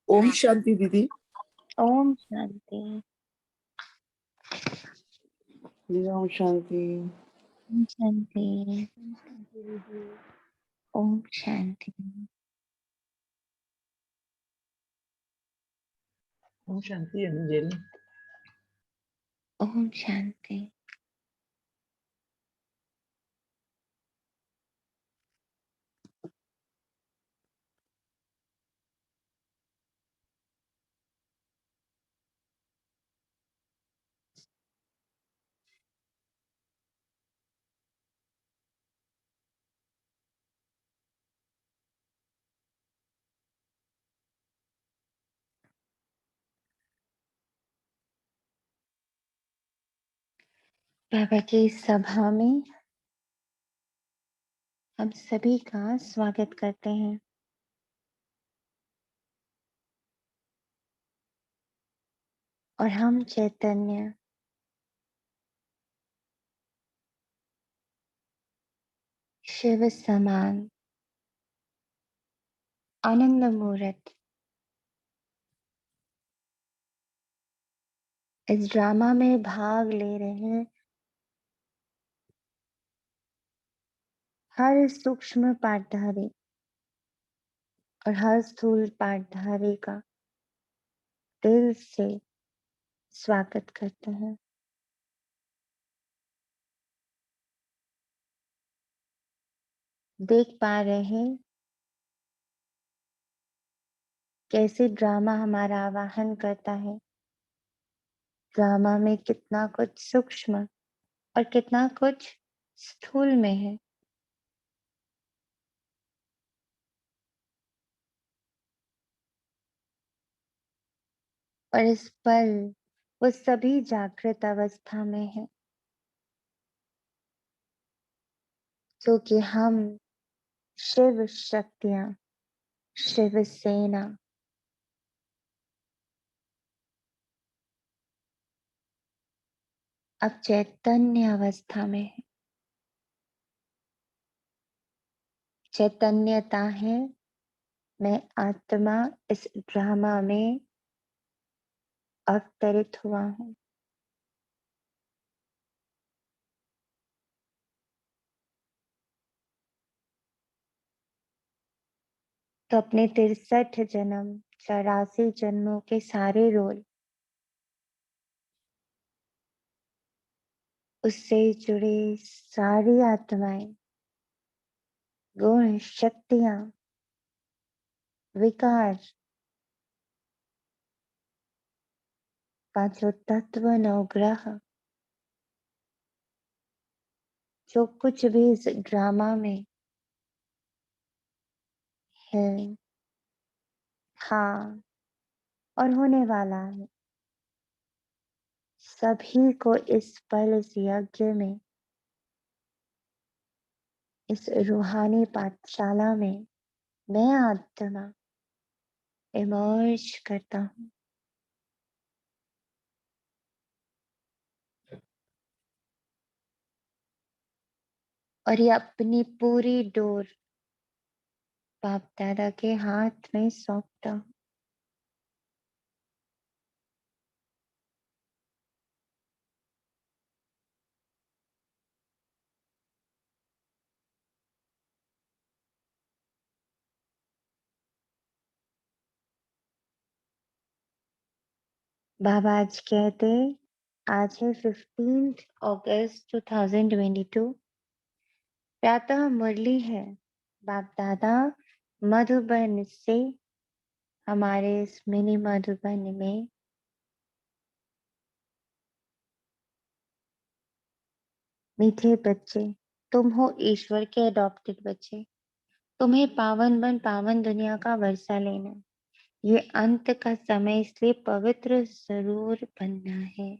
ओम शांति दीदी। ओम शांति। जी ओम शांति। ओम शांति। ओम शांति। ओम शांति अंजलि। ओम शांति। बाबा की सभा में हम सभी का स्वागत करते हैं। और हम चैतन्य शिव समान आनंद मूर्त इस ड्रामा में भाग ले रहे हर सूक्ष्म पाठधारी और हर स्थूल पाठधारी का दिल से स्वागत करते हैं। देख पा रहे हैं कैसे ड्रामा हमारा आवाहन करता है। ड्रामा में कितना कुछ सूक्ष्म और कितना कुछ स्थूल में है। और इस पल वो सभी जागृत अवस्था में है, क्योंकि हम शिव शक्तियां, शिव सेना अब चैतन्य अवस्था में है। चैतन्यता है मैं आत्मा इस ड्रामा में अवतरित हुआ हूं। तो अपने 63 जन्म 84 जन्मों के सारे रोल, उससे जुड़े सारी आत्माएं, गुण, शक्तियां, विकार, पांचों तत्व, नवग्रह, जो कुछ भी इस ड्रामा में है, हाँ, और होने वाला है, सभी को इस पल, इस यज्ञ में, इस रूहानी पाठशाला में मैं आत्मा इमर्ज करता हूँ। और ये अपनी पूरी डोर बाप दादा के हाथ में सौंपता हूँ। बाबा आज कहते, आज है 15 अगस्त 2022। प्रातः मुरली है। बाप दादा मधुबन से हमारे इस मिनी मधुबन में मीठे बच्चे, तुम हो ईश्वर के अडॉप्टेड बच्चे। तुम्हें पावन बन पावन दुनिया का वर्षा लेना। ये अंत का समय, इसलिए पवित्र जरूर बनना है।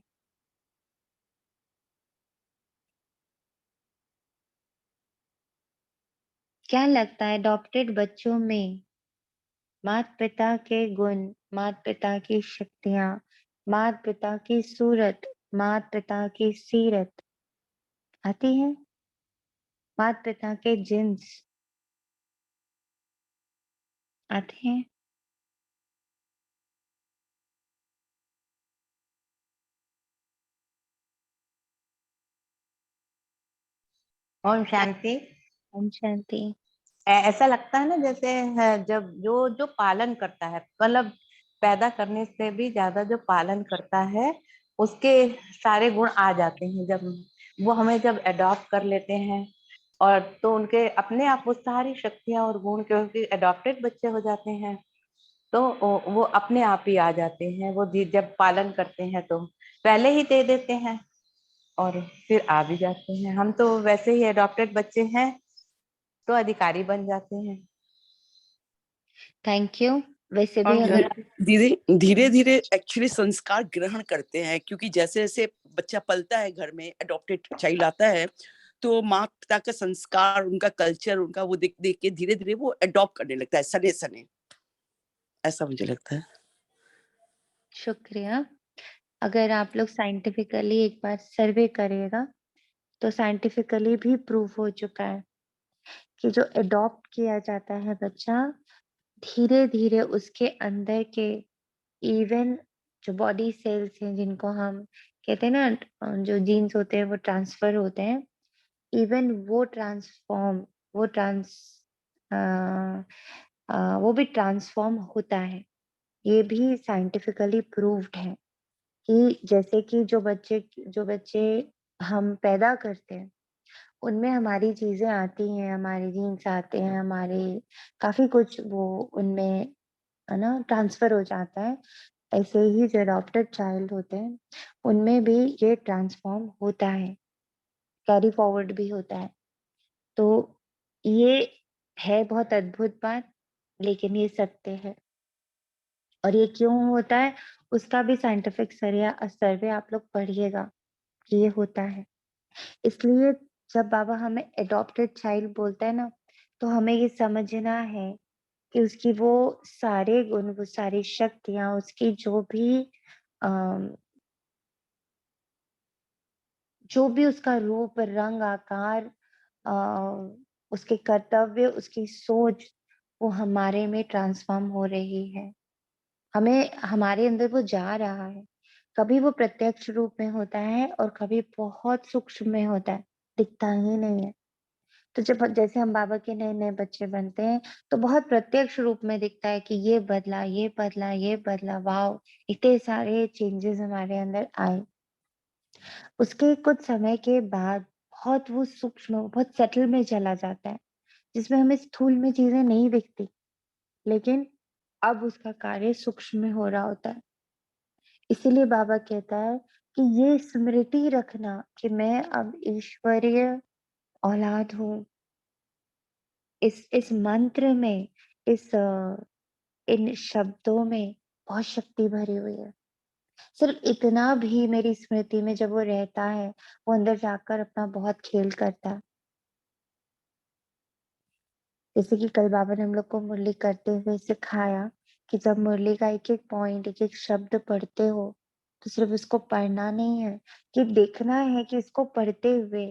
क्या लगता है अडॉप्टेड बच्चों में माता पिता के गुण, माता पिता की शक्तियां, माता पिता की सूरत, माता पिता की सीरत आती है? माता पिता के जिन्स आते हैं? ओम शांति। ओम शांति। ऐसा लगता है ना जैसे जब जो जो पालन करता है, मतलब पैदा करने से भी ज्यादा जो पालन करता है उसके सारे गुण आ जाते हैं। जब वो हमें जब अडॉप्ट कर लेते हैं और तो उनके अपने आप वो सारी शक्तियां और गुण, क्योंकि अडॉप्टेड बच्चे हो जाते हैं तो वो अपने आप ही आ जाते हैं। वो जब पालन करते हैं तो पहले ही दे देते हैं और फिर आ भी जाते हैं। हम तो वैसे ही अडॉप्टेड बच्चे हैं तो अधिकारी बन जाते हैं। Thank you. वैसे भी और अगर दीदी धीरे धीरे एक्चुअली संस्कार ग्रहण करते हैं, क्योंकि जैसे जैसे बच्चा पलता है, घर में अडॉप्टेड चाइल्ड आता है, तो माँ पिता का संस्कार, उनका कल्चर, उनका वो देख देख के धीरे धीरे वो अडॉप्ट करने लगता है सने सने। ऐसा मुझे लगता है। शुक्रिया। अगर आप लोग साइंटिफिकली एक बार सर्वे करिएगा तो साइंटिफिकली भी प्रूव हो चुका है कि जो अडॉप्ट किया जाता है बच्चा, धीरे धीरे उसके अंदर के इवन जो बॉडी सेल्स हैं जिनको हम कहते हैं ना, जो जीन्स होते हैं वो ट्रांसफर होते हैं, इवन वो ट्रांसफॉर्म वो ट्रांस वो भी ट्रांसफॉर्म होता है। ये भी साइंटिफिकली प्रूव्ड है कि जैसे कि जो बच्चे हम पैदा करते हैं उनमें हमारी चीजें आती हैं, हमारे जीन्स आते हैं, हमारे काफी कुछ वो उनमें है ना ट्रांसफर हो जाता है। ऐसे ही जो अडॉप्टेड चाइल्ड होते हैं उनमें भी ये ट्रांसफॉर्म होता है, कैरी फॉरवर्ड भी होता है। तो ये है बहुत अद्भुत बात, लेकिन ये सत्य है। और ये क्यों होता है उसका भी साइंटिफिक सर्वे आप लोग पढ़िएगा कि ये होता है। इसलिए जब बाबा हमें अडॉप्टेड चाइल्ड बोलता है ना, तो हमें ये समझना है कि उसकी वो सारे गुण, वो सारी शक्तियां, उसकी जो भी उसका रूप, रंग, आकार, अ, उसके कर्तव्य, उसकी सोच, वो हमारे में ट्रांसफॉर्म हो रही है। हमें हमारे अंदर वो जा रहा है। कभी वो प्रत्यक्ष रूप में होता है और कभी बहुत सूक्ष्म में होता है, दिखता ही नहीं है। तो जब जैसे हम बाबा के नए नए बच्चे बनते हैं तो बहुत प्रत्यक्ष रूप में दिखता है कि ये बदला, ये बदला, ये बदला, वाह, इतने सारे चेंजेस हमारे अंदर आए। उसके कुछ समय के बाद बहुत वो सूक्ष्म, बहुत सटल में चला जाता है, जिसमें हमें स्थूल में चीजें नहीं दिखती, लेकिन अब उसका कार्य सूक्ष्म में हो रहा होता है। इसीलिए बाबा कहता है कि ये स्मृति रखना कि मैं अब ईश्वरीय औलाद हूँ। इस मंत्र में, इन शब्दों में बहुत शक्ति भरी हुई है। सिर्फ इतना भी मेरी स्मृति में जब वो रहता है, वो अंदर जाकर अपना बहुत खेल करता है। जैसे कि कल बाबा ने हम लोग को मुरली करते हुए सिखाया कि जब मुरली का एक एक पॉइंट, एक एक शब्द पढ़ते हो तो सिर्फ उसको पढ़ना नहीं है, कि देखना है कि इसको पढ़ते हुए,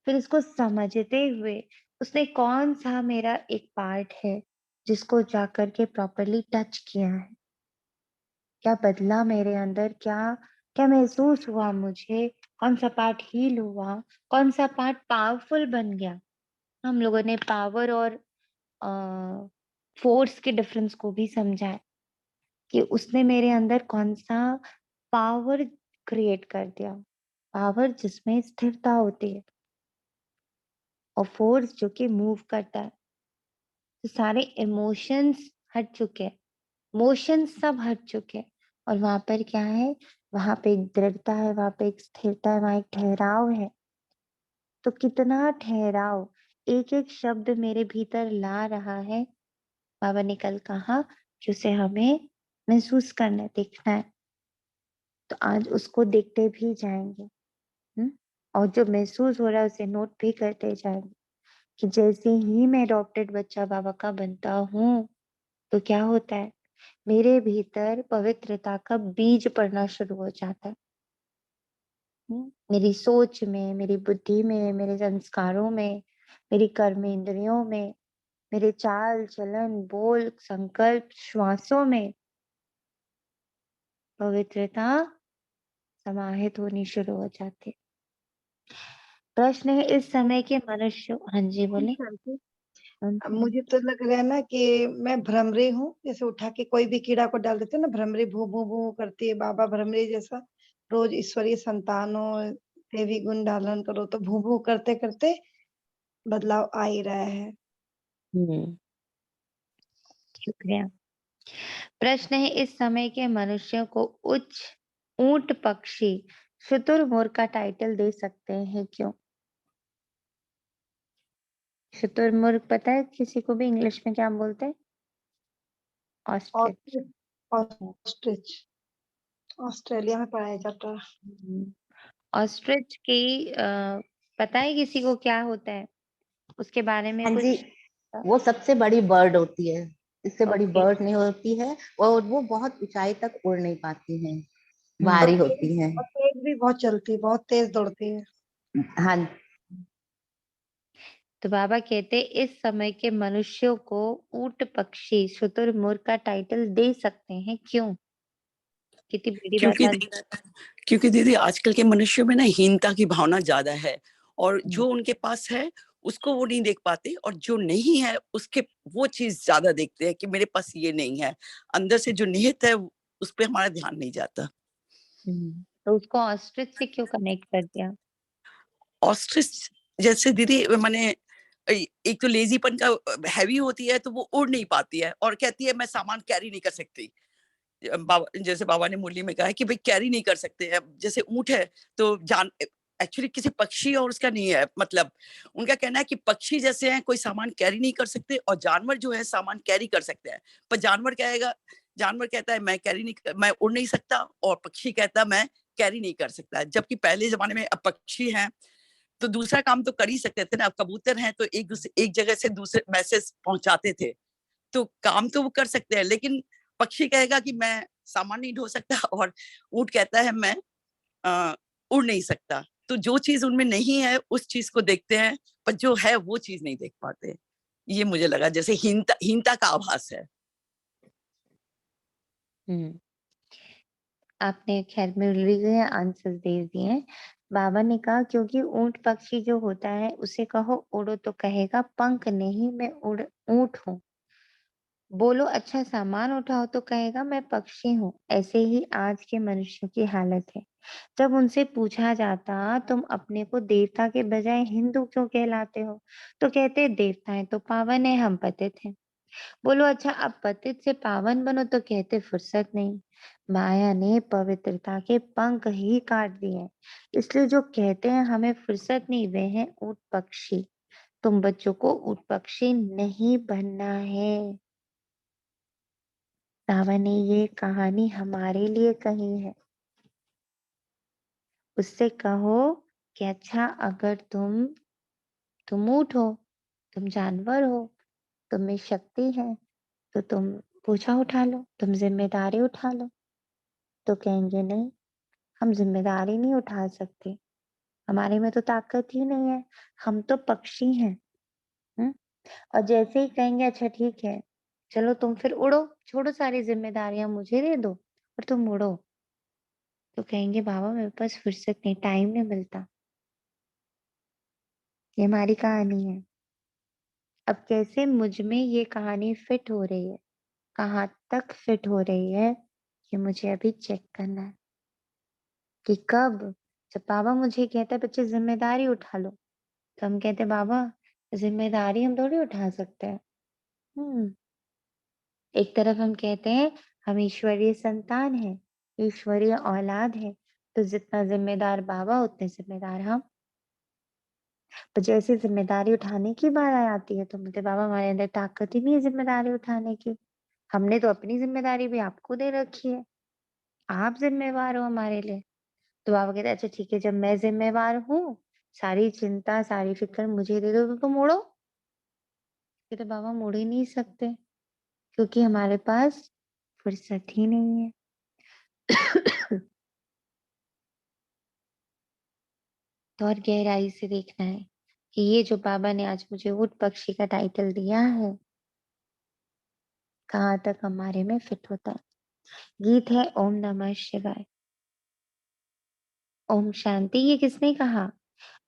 फिर इसको समझते हुए उसने कौन सा मेरा एक पार्ट है जिसको जाकर के प्रॉपरली टच किया है, क्या बदला मेरे अंदर, क्या क्या महसूस हुआ मुझे, कौन सा पार्ट हील हुआ, कौन सा पार्ट पावरफुल बन गया। हम लोगों ने पावर और फोर्स के डिफरेंस को भी समझा है कि उसने मेरे अंदर कौन सा पावर क्रिएट कर दिया। पावर जिसमें स्थिरता होती है और फोर्स जो कि मूव करता है। तो सारे इमोशंस हट चुके हैं, मोशंस सब हट चुके हैं, और वहां पर क्या है, वहां पे एक दृढ़ता है, वहां पे एक स्थिरता है, वहां एक ठहराव है। तो कितना ठहराव एक एक शब्द मेरे भीतर ला रहा है, बाबा ने कल कहा कि उसे हमें महसूस करना है, देखना है। तो आज उसको देखते भी जाएंगे। और जो महसूस हो रहा है उसे नोट भी करते जाएंगे कि जैसे ही मैं अडॉप्टेड बच्चा बाबा का बनता हूँ तो क्या होता है, मेरे भीतर पवित्रता का बीज पड़ना शुरू हो जाता है। मेरी सोच में, मेरी बुद्धि में, मेरे संस्कारों में, मेरी कर्म इंद्रियों में, मेरे चाल चलन, बोल, संकल्प, श्वासों में पवित्रता समाहित होनी शुरू हो जाती है। प्रश्न है इस समय के मनुष्य, हाँ जी बोले। शांति। हाँ अब जी। मुझे तो लग रहा है ना कि मैं भ्रमरी हूँ, जैसे उठा के कोई भी कीड़ा को डाल देते हैं ना, भ्रमरी भू भू भू करती है, बाबा भ्रमरी जैसा रोज ईश्वरीय संतान हो, देवी गुण डालन करो, तो भू भू करते करते बदलाव आ ही रहा है। शुक्रिया। प्रश्न है इस समय के मनुष्यों को उच्च ऊंट पक्षी शुतुरमुर्ग का टाइटल दे सकते हैं क्यों? शुतुरमुर्ग पता है किसी को भी इंग्लिश में क्या बोलते हैं? ऑस्ट्रिच। ऑस्ट्रिच, ऑस्ट्रिच ऑस्ट्रेलिया में पाया जाता है। ऑस्ट्रिच की पता है किसी को क्या होता है उसके बारे में हाँ कुछ? जी, वो सबसे बड़ी बर्ड होती है, इससे बड़ी ओके। बर्ड नहीं होती है, और वो बहुत ऊंचाई तक उड़ नहीं पाती हैं, और भारी तेज होती हैं। और तेज भी बहुत चलती है, बहुत तेज दौड़ती है। हाँ, तो बाबा कहते इस समय के मनुष्यों को ऊंट पक्षी शुतुरमुर्ग का टाइटल दे सकते हैं क्यों? कितनी बड़ी बात क्योंकि आज। क्योंकि दीदी आजकल के मनुष्यों में ना हीनता की भावना ज्यादा है, और हम्म। जो उनके पास है उसको वो नहीं देख पाते, और जो नहीं है उसके वो चीज ज्यादा देखते हैं कि मेरे पास ये नहीं है। अंदर से जो निहित है उस पर हमारा ध्यान नहीं जाता। तो उसको ऑस्ट्रिच से क्यों कनेक्ट कर दिया? ऑस्ट्रिच जैसे दीदी माने एक तो लेजीपन का हैवी होती है, तो वो उड़ नहीं पाती है और कहती है मैं सामान कैरी नहीं कर सकती। बाबा जैसे बाबा ने मुरली में कहा है कि भाई कैरी नहीं कर सकते हैं। जैसे ऊंट है तो जान एक्चुअली किसी पक्षी और उसका नहीं है, मतलब उनका कहना है कि पक्षी जैसे हैं कोई सामान कैरी नहीं कर सकते, और जानवर जो है सामान कैरी कर सकते हैं। पर जानवर कहेगा, जानवर कहता है मैं कैरी नहीं, मैं उड़ नहीं सकता, और पक्षी कहता है मैं कैरी नहीं कर सकता। जबकि पहले जमाने में अब पक्षी हैं तो दूसरा काम तो कर ही सकते थे ना। अब कबूतर हैं तो एक जगह से दूसरे मैसेज पहुंचाते थे, तो काम तो वो कर सकते हैं। लेकिन पक्षी कहेगा कि मैं सामान नहीं ढो सकता, और ऊंट कहता है मैं उड़ नहीं सकता। तो जो चीज उनमें नहीं है उस चीज को देखते हैं, पर जो है वो चीज नहीं देख पाते। ये मुझे लगा जैसे हीनता का आभास है। हम्म आपने खैर मुरली के आंसर दे दिए हैं। बाबा ने कहा क्योंकि ऊंट पक्षी जो होता है उसे कहो उड़ो तो कहेगा पंख नहीं मैं उड़ ऊंट हूँ। बोलो अच्छा सामान उठाओ तो कहेगा मैं पक्षी हूँ। ऐसे ही आज के मनुष्यों की हालत है। जब उनसे पूछा जाता तुम अपने को देवता के बजाय हिंदू क्यों कहलाते हो, तो कहते देवताएं तो पावन है हम पतित हैं। बोलो अच्छा अब पतित से पावन बनो, तो कहते फुर्सत नहीं, माया ने पवित्रता के पंख ही काट दिए। इसलिए जो कहते हैं हमें फुर्सत नहीं, वे हैं ऊंट पक्षी। तुम बच्चों को ऊंट पक्षी नहीं बनना है। बाबा ने ये कहानी हमारे लिए कही है। उससे कहो कि अच्छा अगर तुम ऊंट हो, तुम जानवर हो, तुम में शक्ति है, तो तुम बोझा उठा लो, तुम जिम्मेदारी उठा लो। तो कहेंगे नहीं, हम जिम्मेदारी नहीं उठा सकते, हमारे में तो ताकत ही नहीं है, हम तो पक्षी हैं। हम्म? और जैसे ही कहेंगे अच्छा ठीक है चलो तुम फिर उड़ो, छोड़ो सारी जिम्मेदारियां मुझे दे दो और तुम उड़ो, तो कहेंगे बाबा मेरे पास फुर्सत नहीं, टाइम नहीं मिलता। ये हमारी कहानी है। अब कैसे मुझ में ये कहानी फिट हो रही है, कहाँ तक फिट हो रही है, ये मुझे अभी चेक करना है कि कब। जब बाबा मुझे कहता है बच्चे जिम्मेदारी उठा लो, तो हम कहते हैं बाबा जिम्मेदारी हम थोड़ी उठा सकते हैं। हम्म एक तरफ हम कहते हैं हम ईश्वरीय संतान हैं, ईश्वरीय औलाद है, तो जितना जिम्मेदार बाबा उतने जिम्मेदार हम। तो जैसे जिम्मेदारी उठाने की बात आती है तो बोलते बाबा हमारे अंदर ताकत ही नहीं है जिम्मेदारी उठाने की, हमने तो अपनी जिम्मेदारी भी आपको दे रखी है, आप जिम्मेवार हो हमारे लिए। तो बाबा कहते अच्छा ठीक है जब मैं जिम्मेवार हूँ, सारी चिंता सारी फिक्र मुझे दे दो, तो तुम उड़ो। कहते बाबा हम उड़ ही नहीं सकते क्योंकि हमारे पास फुर्सत ही नहीं है। तो और गहराई से देखना है कि ये जो बाबा ने आज मुझे ऊंट पक्षी का टाइटल दिया है कहाँ तक हमारे में फिट होता है। गीत है ओम नमः शिवाय। ओम शांति, ये किसने कहा?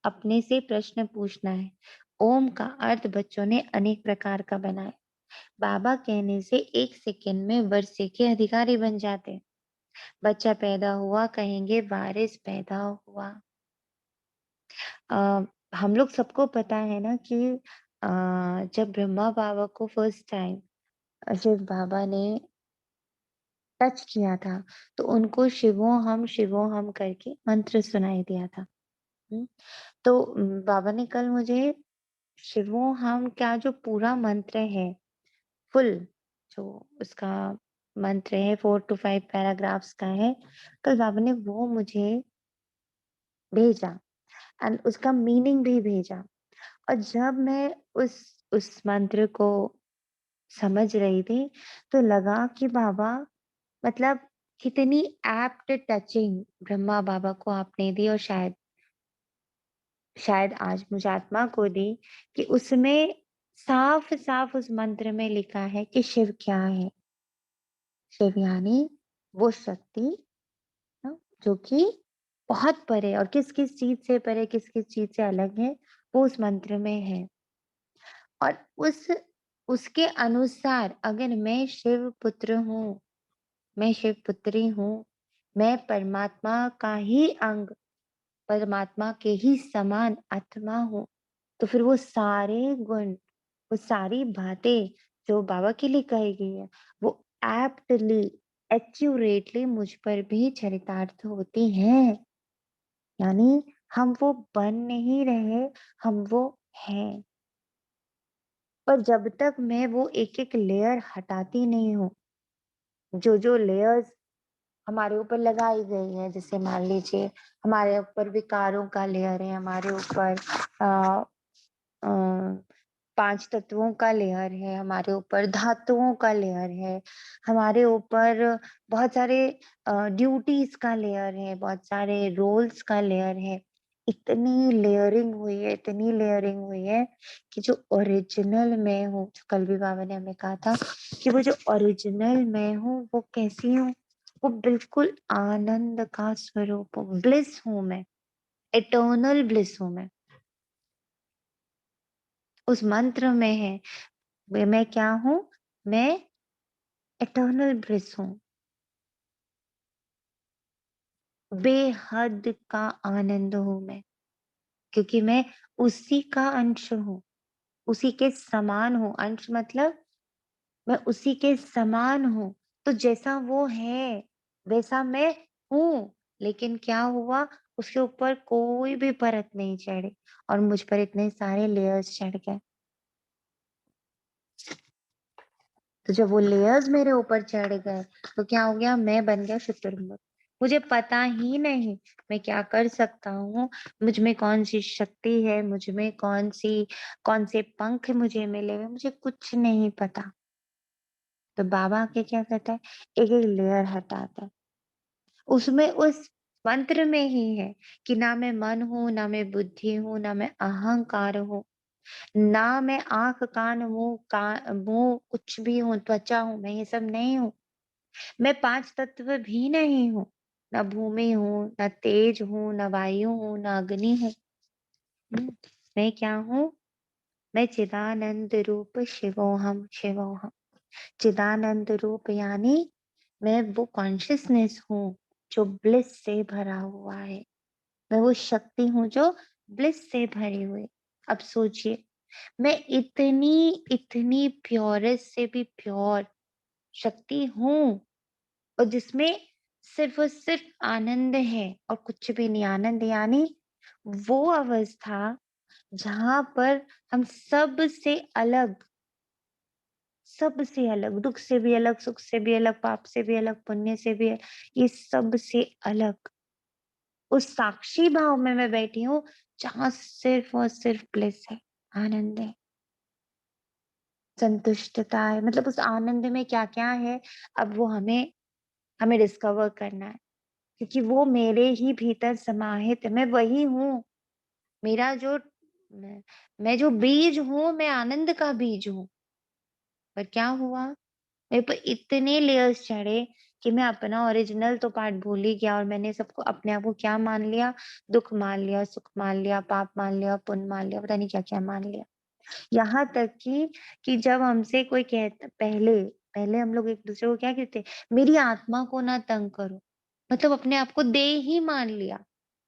अपने से प्रश्न पूछना है। ओम का अर्थ बच्चों ने अनेक प्रकार का बनाया। बाबा कहने से 1 सेकंड में वर्षे के अधिकारी बन जाते हैं। बच्चा पैदा हुआ कहेंगे वारिस पैदा हुआ। अ, हम लोग सबको पता है ना कि जब ब्रह्मा बाबा को फर्स्ट टाइम शिव बाबा ने टच किया था, तो उनको शिवों हम करके मंत्र सुनाई दिया था। तो बाबा ने कल मुझे शिवों हम का जो पूरा मंत्र है, फुल जो उसका मंत्र है 4 to 5 पैराग्राफ्स का है, कल बाबा ने वो मुझे भेजा एंड उसका मीनिंग भी भेजा। और जब मैं उस मंत्र को समझ रही थी, तो लगा कि बाबा मतलब कितनी एप्ट टचिंग ब्रह्मा बाबा को आपने दी और शायद आज मुझे आत्मा को दी कि उसमें साफ-साफ उस मंत्र में लिखा है कि शिव क्या है? शिव यानी वो शक्ति ना जो कि बहुत परे और किस-किस चीज़ से परे, किस-किस चीज़ से अलग है, वो उस मंत्र में है। और उसके अनुसार अगर मैं शिव पुत्र हूँ, मैं शिव पुत्री हूँ, मैं परमात्मा का ही अंग, परमात्मा के ही समान आत्मा हूँ, तो फिर वो सारे गुण, वो सारी बातें जो बाबा के लिए कही गई है, वो एप्टली, एक्यूरेटली मुझ पर भी चरितार्थ होती हैं। यानी हम वो बन नहीं रहे, हम वो हैं। पर जब तक मैं वो एक-एक लेयर हटाती नहीं हूँ, जो लेयर्स हमारे ऊपर लगाई गई है, जैसे मान लीजिए हमारे ऊपर विकारों का लेयर है, हमारे ऊपर अ अ, 5 तत्वों का लेयर है, हमारे ऊपर धातुओं का लेयर है, हमारे ऊपर बहुत सारे ड्यूटीज़ का लेयर है, बहुत सारे रोल्स का लेयर है। इतनी लेयरिंग हुई है, इतनी लेयरिंग हुई है कि जो ओरिजिनल मैं हूँ, जो कल भी बाबा ने हमें कहा था कि वो जो ओरिजिनल मैं हूँ, वो कैसी हूँ? वो बिल्कुल आनंद का स्वरूप हूँ, ब्लिस हूँ मैं, इटर्नल ब्लिस हूँ मैं। उस मंत्र में है, मैं क्या हूँ? मैं इटर्नल ब्लिस हूँ। बेहद का आनंद हूँ मैं, क्योंकि मैं उसी का अंश हूँ, उसी के समान हूँ। अंश मतलब मैं उसी के समान हूँ, तो जैसा वो है, वैसा मैं हूँ। लेकिन क्या हुआ? उसके ऊपर कोई भी परत नहीं चढ़ी और मुझ पर इतने सारे लेयर्स चढ़ गए। तो जब वो लेयर्स मेरे ऊपर चढ़ गए, तो क्या हो गया? मैं बन गया शुतुरमुर्ग। मुझे पता ही नहीं मैं क्या कर सकता हूँ, मुझ में कौन-सी शक्ति है, मुझ में कौन से पंख मुझे मिले हुए, मुझे कुछ नहीं पता। तो बाबा आके क्या करता है? एक-एक लेयर हटाता है। उसमें उस मंत्र में ही है कि ना मैं मन हूँ, ना मैं बुद्धि हूँ, ना मैं अहंकार हूँ, ना मैं आँख, कान, मुँह कुछ भी हूँ, त्वचा हूँ, मैं ये सब नहीं हूँ। मैं 5 तत्व भी नहीं हूँ, ना भूमि हूँ, ना तेज हूँ, ना वायु हूँ, ना अग्नि हूँ। हुँ, मैं क्या हूँ? मैं चिदानंद रूप शिवोहम शिवोहम। चिदानंद रूप यानी मैं वो कॉन्शसनेस हूँ, जो ब्लिस से भरा हुआ है। मैं वो शक्ति हूँ जो ब्लिस से भरी हुई। अब सोचिए, मैं इतनी प्योरेस्ट से भी प्योर शक्ति हूँ और जिसमें सिर्फ़ और सिर्फ़ आनंद है और कुछ भी नहीं। आनंद यानी वो अवस्था जहाँ पर हम सबसे अलग, दुःख से भी अलग, सुख से भी अलग, पाप से भी अलग, पुण्य से भी ये सबसे अलग उस साक्षी भाव में मैं बैठी हूँ, जहाँ सिर्फ़ और सिर्फ़ ब्लिस है, आनंद है, संतुष्टता है। मतलब उस आनंद में क्या-क्या है, अब वो हमें डिस्कवर करना है, क्योंकि वो मेरे ही भीतर समाहित है, मैं वही हूँ। मेरा जो मैं जो बीज हूँ, मैं आनंद का बीज हूँ। पर क्या हुआ? मेरे पे इतने लेयर्स चढ़े कि मैं अपना ओरिजिनल तो पार्ट भूल ही गया और मैंने सबको अपने आप को क्या मान लिया, दुख मान लिया, सुख मान लिया, पाप मान लिया, पुण्य मान लिया, पता नहीं क्या-क्या मान लिया। यहाँ तक कि जब हमसे कोई कहता पहले पहले हम लोग एक-दूसरे को क्या कहते, मेरी आत्मा को ना तंग करो। मतलब अपने आप को देह ही मान लिया,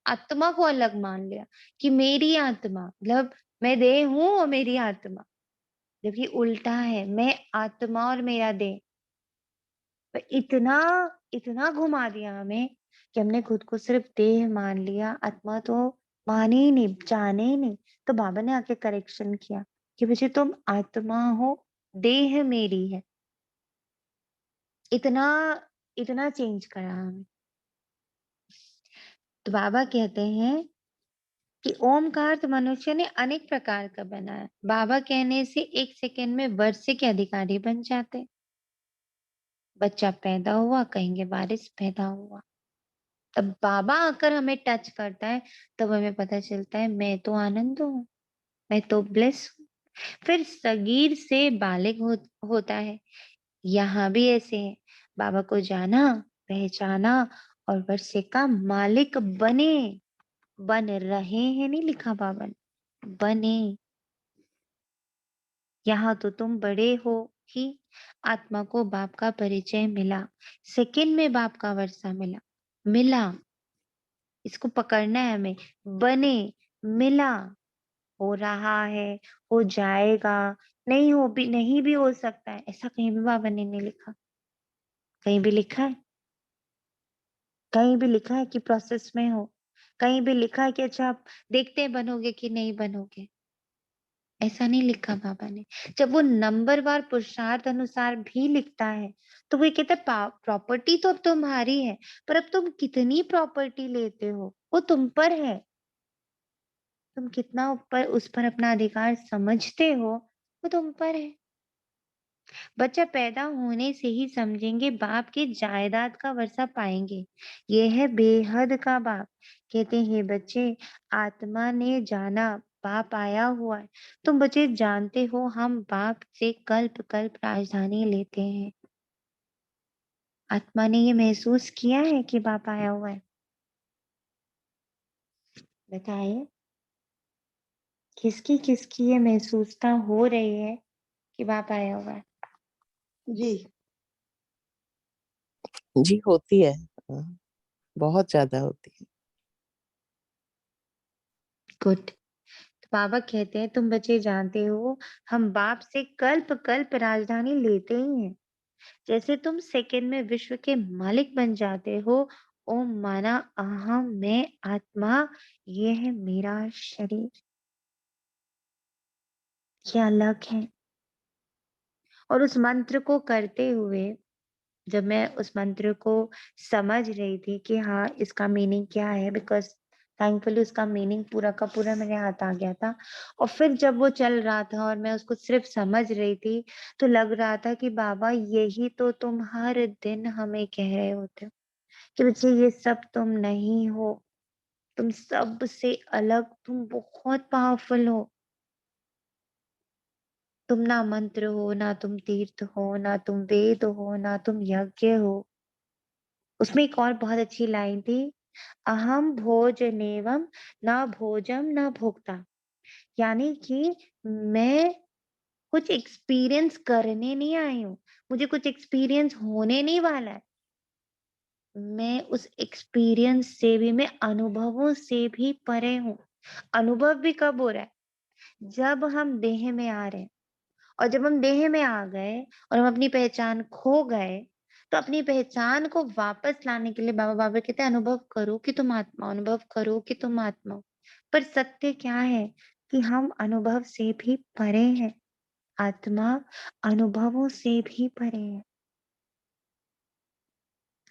आत्मा को अलग मान लिया कि मेरी आत्मा मतलब मैं देह हूँ और मेरी आत्मा। जबकि उल्टा है, मैं आत्मा और मेरा देह। तो इतना इतना घुमा दिया हमें कि हमने खुद को सिर्फ देह मान लिया, आत्मा तो माने ही नहीं, जाने ही नहीं। तो बाबा ने आके करेक्शन किया कि बच्चे तुम आत्मा हो, देह मेरी है। इतना इतना चेंज करा हमें। तो बाबा कहते हैं कि ओमकार तो मनुष्य ने अनेक प्रकार का बनाया। बाबा कहने से 1 सेकंड में वर्षे के अधिकारी बन जाते। बच्चा पैदा हुआ, कहेंगे वारिस पैदा हुआ। तब बाबा आकर हमें टच करता है, तब हमें पता चलता है मैं तो आनंद हूँ, मैं तो ब्लेस हूँ। फिर सगीर से बालिग होता है। यहाँ भी ऐसे है, बाबा को जाना, पहचाना और वर्षे का मालिक बने। बन रहे हैं नहीं लिखा बाबा ने, बने। यहाँ तो तुम बड़े हो ही। आत्मा को बाप का परिचय मिला, सेकंड में बाप का वर्षा मिला। मिला, इसको पकड़ना है हमें। बने, मिला, हो रहा है, हो जाएगा, नहीं भी हो सकता है, ऐसा कहीं भी बाबा ने नहीं लिखा। कहीं भी लिखा है? कहीं भी लिखा है कि प्रोसेस में हो? कहीं भी लिखा है कि अच्छा आप देखते हैं बनोगे कि नहीं बनोगे? ऐसा नहीं लिखा बाबा ने। जब वो नंबरवार पुरुषार्थ अनुसार भी लिखता है, तो वो ये कहता है प्रॉपर्टी तो अब तुम्हारी है, पर अब तुम कितनी प्रॉपर्टी लेते हो, वो तुम पर है। तुम कितना ऊपर उस पर अपना अधिकार समझते हो, वो तुम पर है। बच्चा पैदा होने से ही समझेंगे बाप के जायदाद का वर्षा पाएंगे। ये है बेहद का बाप। कहते हैं बच्चे, आत्मा ने जाना बाप आया हुआ है। तुम बच्चे जानते हो हम बाप से कल्प कल्प राजधानी लेते हैं। आत्मा ने ये महसूस किया है कि बाप आया हुआ है? बताइए, किसकी किसकी ये महसूसता हो रही है कि बाप आया हुआ है? जी। जी होती है। हाँ, बहुत ज्यादा होती है। गुड। तो बाबा कहते हैं तुम बच्चे जानते हो हम बाप से कल्प कल्प राजधानी लेते ही हैं। जैसे तुम सेकंड में विश्व के मालिक बन जाते हो। ओम माना अहम मैं आत्मा, ये है मेरा शरीर। ये अलग है। और उस मंत्र को करते हुए जब मैं उस मंत्र को समझ रही थी कि हाँ इसका मीनिंग क्या है, बिकॉज थैंकफुली उसका मीनिंग पूरा का पूरा मेरे हाथ आ गया था। और फिर जब वो चल रहा था और मैं उसको सिर्फ समझ रही थी, तो लग रहा था कि बाबा यही तो तुम हर दिन हमें कह रहे होते हो कि बच्चे ये सब तुम नहीं हो, तुम सबसे अलग, तुम बहुत पावरफुल हो। तुम ना मंत्र हो, ना तुम तीर्थ हो, ना तुम वेद हो, ना तुम यज्ञ हो। उसमें एक और बहुत अच्छी लाइन थी, अहम भोजनेवम ना भोजम ना भोक्ता। यानी कि मैं कुछ एक्सपीरियंस करने नहीं आई हूँ, मुझे कुछ एक्सपीरियंस होने नहीं वाला है। मैं उस एक्सपीरियंस से भी, मैं अनुभवों से भी परे हूँ। अनुभव भी कब हो रहा है? जब हम देह में आ रहे हैं। और जब हम देह में आ गए और हम अपनी पहचान खो गए, तो अपनी पहचान को वापस लाने के लिए बाबा बाबा कहते हैं अनुभव करो कि तुम आत्मा हो, अनुभव करो कि तुम आत्मा हो। पर सत्य क्या है कि हम अनुभव से भी परे हैं। आत्मा अनुभवों से भी परे है।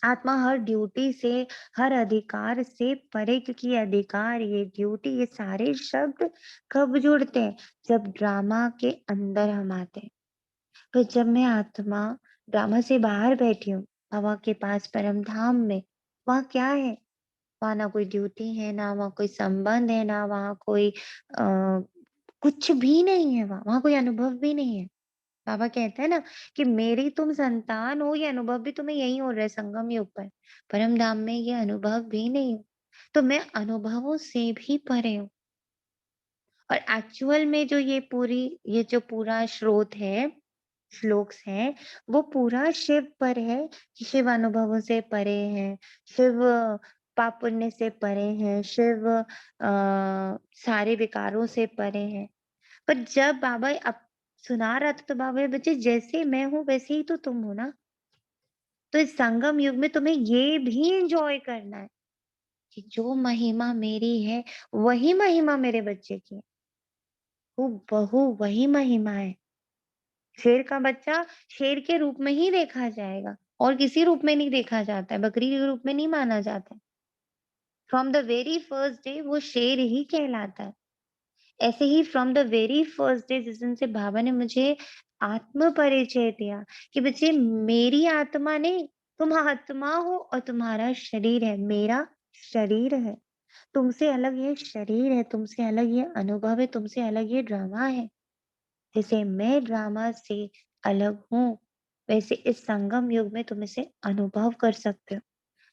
आत्मा हर ड्यूटी से, हर अधिकार से परे, क्योंकि ये अधिकार, ये ड्यूटी, ये सारे शब्द कब जुड़ते हैं? जब ड्रामा के अंदर हम आते हैं। पर जब मैं आत्मा ड्रामा से बाहर बैठी हूँ, हवा के पास परम धाम में, वहाँ क्या है? वहाँ ना कोई ड्यूटी है, ना वहाँ कोई संबंध है, ना वहाँ कोई कुछ भी नहीं है। वहाँ कोई अनुभव भी नहीं है। बाबा कहते हैं ना कि मेरी तुम संतान हो, ये अनुभव भी तुम्हें यहीं हो रहा है संगम युग पर। परम धाम में ये अनुभव भी नहीं हो। तो मैं अनुभवों से भी परे हूँ। और एक्चुअल में ये जो पूरा स्रोत है, श्लोक्स हैं, वो पूरा शिव पर है कि शिव अनुभवों से परे हैं, शिव पाप पुण्य से परे हैं, शिव सारे विकारों से परे हैं। पर जब बाबा अब सुना रहा था तो बाबा, बच्चे जैसे मैं हूँ वैसे ही तो तुम हो ना। तो इस संगम युग में तुम्हें ये भी एंजॉय करना है कि जो महिमा मेरी है वही महिमा मेरे बच्चे की है। हूबहू वही महिमा है। शेर का बच्चा शेर के रूप में ही देखा जाएगा और किसी रूप में नहीं देखा जाता है, बकरी के रूप में नहीं माना जाता है। From the very first day वो शेर ही कहलाता है। ऐसे ही from the very first day जिस दिन से बाबा ने मुझे आत्म परिचय दिया कि बच्चे मेरी आत्मा नहीं, तुम आत्मा हो और तुम्हारा शरीर है, मेरा शरीर है। तुमसे अलग ये शरीर है, तुमसे अलग ये अनुभव है, तुमसे अलग ये ड्रामा है। जैसे मैं ड्रामा से अलग हूँ, वैसे इस संगम युग में तुम इसे अनुभव कर सकते हो।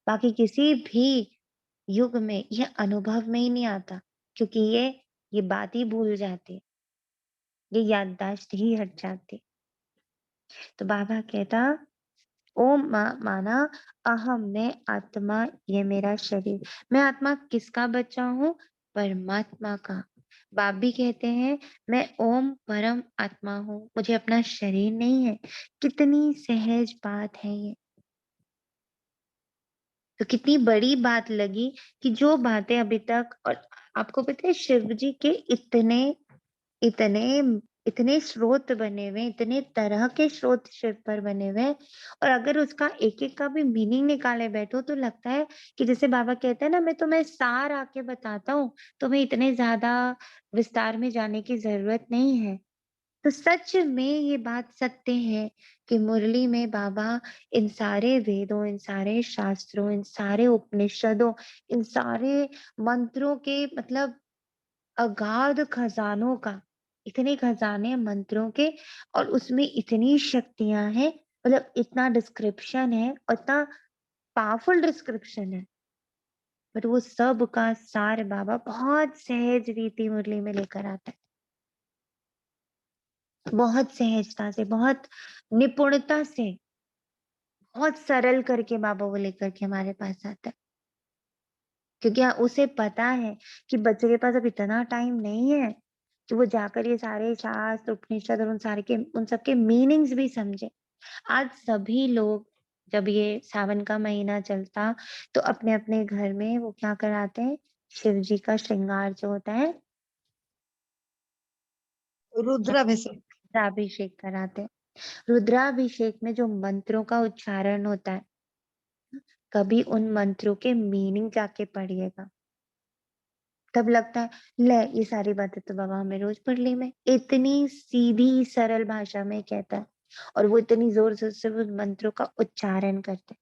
बाकी किसी भी युग में यह अनुभव में ही नहीं आता, क्योंकि ये बात ही भूल जाती, ये याददाश्त ही हट जाती। तो बाबा कहता, ओम माना अहम मैं आत्मा, ये मेरा शरीर। मैं आत्मा किसका बच्चा हूँ? परमात्मा का। बाप भी कहते हैं मैं ओम परम आत्मा हूँ, मुझे अपना शरीर नहीं है। कितनी सहज बात है ये। तो कितनी बड़ी बात लगी कि जो बातें अभी तक, और आपको पता है शिव जी के इतने इतने इतने स्रोत बने हुए, इतने तरह के स्रोत शिव पर बने हुए हैं, और अगर उसका एक एक का भी मीनिंग निकाले बैठो तो लगता है कि जैसे बाबा कहते हैं ना, मैं तुम्हें सार आके बताता हूँ, तुम्हें इतने ज्यादा विस्तार में जाने की जरूरत नहीं है। तो सच में ये बात सत्य है कि मुरली में बाबा इन सारे वेदों, इन सारे शास्त्रों, इन सारे उपनिषदों, इन सारे मंत्रों के मतलब अगाध खजानों का, इतने खजाने मंत्रों के, और उसमें इतनी शक्तियां हैं, मतलब इतना डिस्क्रिप्शन है और इतना पावरफुल डिस्क्रिप्शन है। बट वो सब का सार बाबा बहुत सहज रीति मुरली में लेकर आता है, बहुत सहजता से, बहुत निपुणता से, बहुत सरल करके बाबा वो लेकर के हमारे पास आता है। क्योंकि उसे पता है कि बच्चे के पास अब इतना टाइम नहीं है कि वो जाकर ये सारे शास्त्र, उपनिषद और उन सब के मीनिंग्स भी समझे। आज सभी लोग, जब ये सावन का महीना चलता, तो अपने अपने घर में वो क्या कराते हैं, शिव जी का श्रृंगार जो होता है, रुद्राभिषेक। रुद्राभिषेक कराते हैं। रुद्राभिषेक में जो मंत्रों का उच्चारण होता है, कभी उन मंत्रों के मीनिंग जाके पढ़िएगा, तब लगता है ले ये सारी बातें तो बाबा हमें रोज पढ़ ली में, इतनी सीधी सरल भाषा में कहता है, और वो इतनी जोर जोर से उन मंत्रों का उच्चारण करते हैं,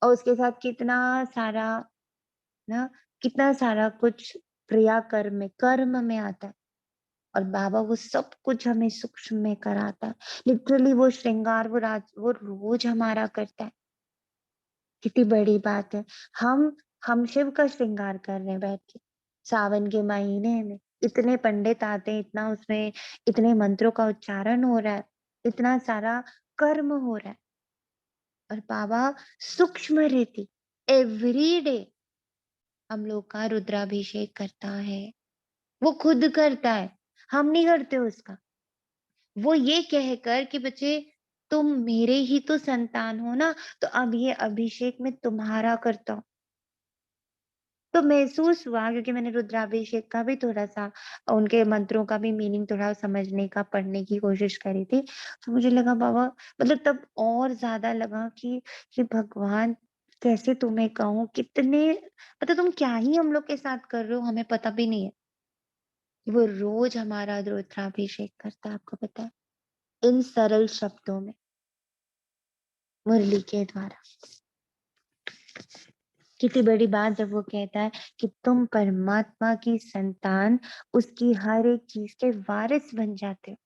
और उसके साथ ना कितना सारा कुछ क्रिया कर्म में आता है, और बाबा वो सब कुछ हमें सूक्ष्म में कराता है। लिटरली वो श्रृंगार वो रोज हमारा करता है। कितनी बड़ी बात है। हम शिव का श्रृंगार कर रहे हैं बैठ के सावन के महीने में। इतने पंडित आते हैं, इतना उसमें इतने मंत्रों का उच्चारण हो रहा है, इतना सारा कर्म हो रहा है, और बाबा सूक्ष्म रीति एवरी डे हम लोग का रुद्राभिषेक करता है। वो खुद करता है, हम नहीं करते उसका। वो ये कहकर कि बच्चे तुम मेरे ही तो संतान हो ना, तो अब ये अभिषेक मैं तुम्हारा करता हूँ। तो महसूस हुआ, क्योंकि मैंने रुद्राभिषेक का भी थोड़ा-सा, उनके मंत्रों का भी मीनिंग थोड़ा समझने का, पढ़ने की कोशिश करी थी। तो मुझे लगा बाबा, मतलब तब और ज़्यादा लगा कि भगवान कैसे तुम्हें कहूँ, कितने मतलब तुम क्या ही हम लोग के साथ कर रहे हो, हमें पता भी नहीं है। वो रोज़ हमारा रुद्राभिषेक करता है, आपको पता है, इन सरल शब्दों में, मुरली के द्वारा। कितनी बड़ी बात जब वो कहता है कि तुम परमात्मा की संतान, उसकी हर एक चीज के वारिस बन जाते हो।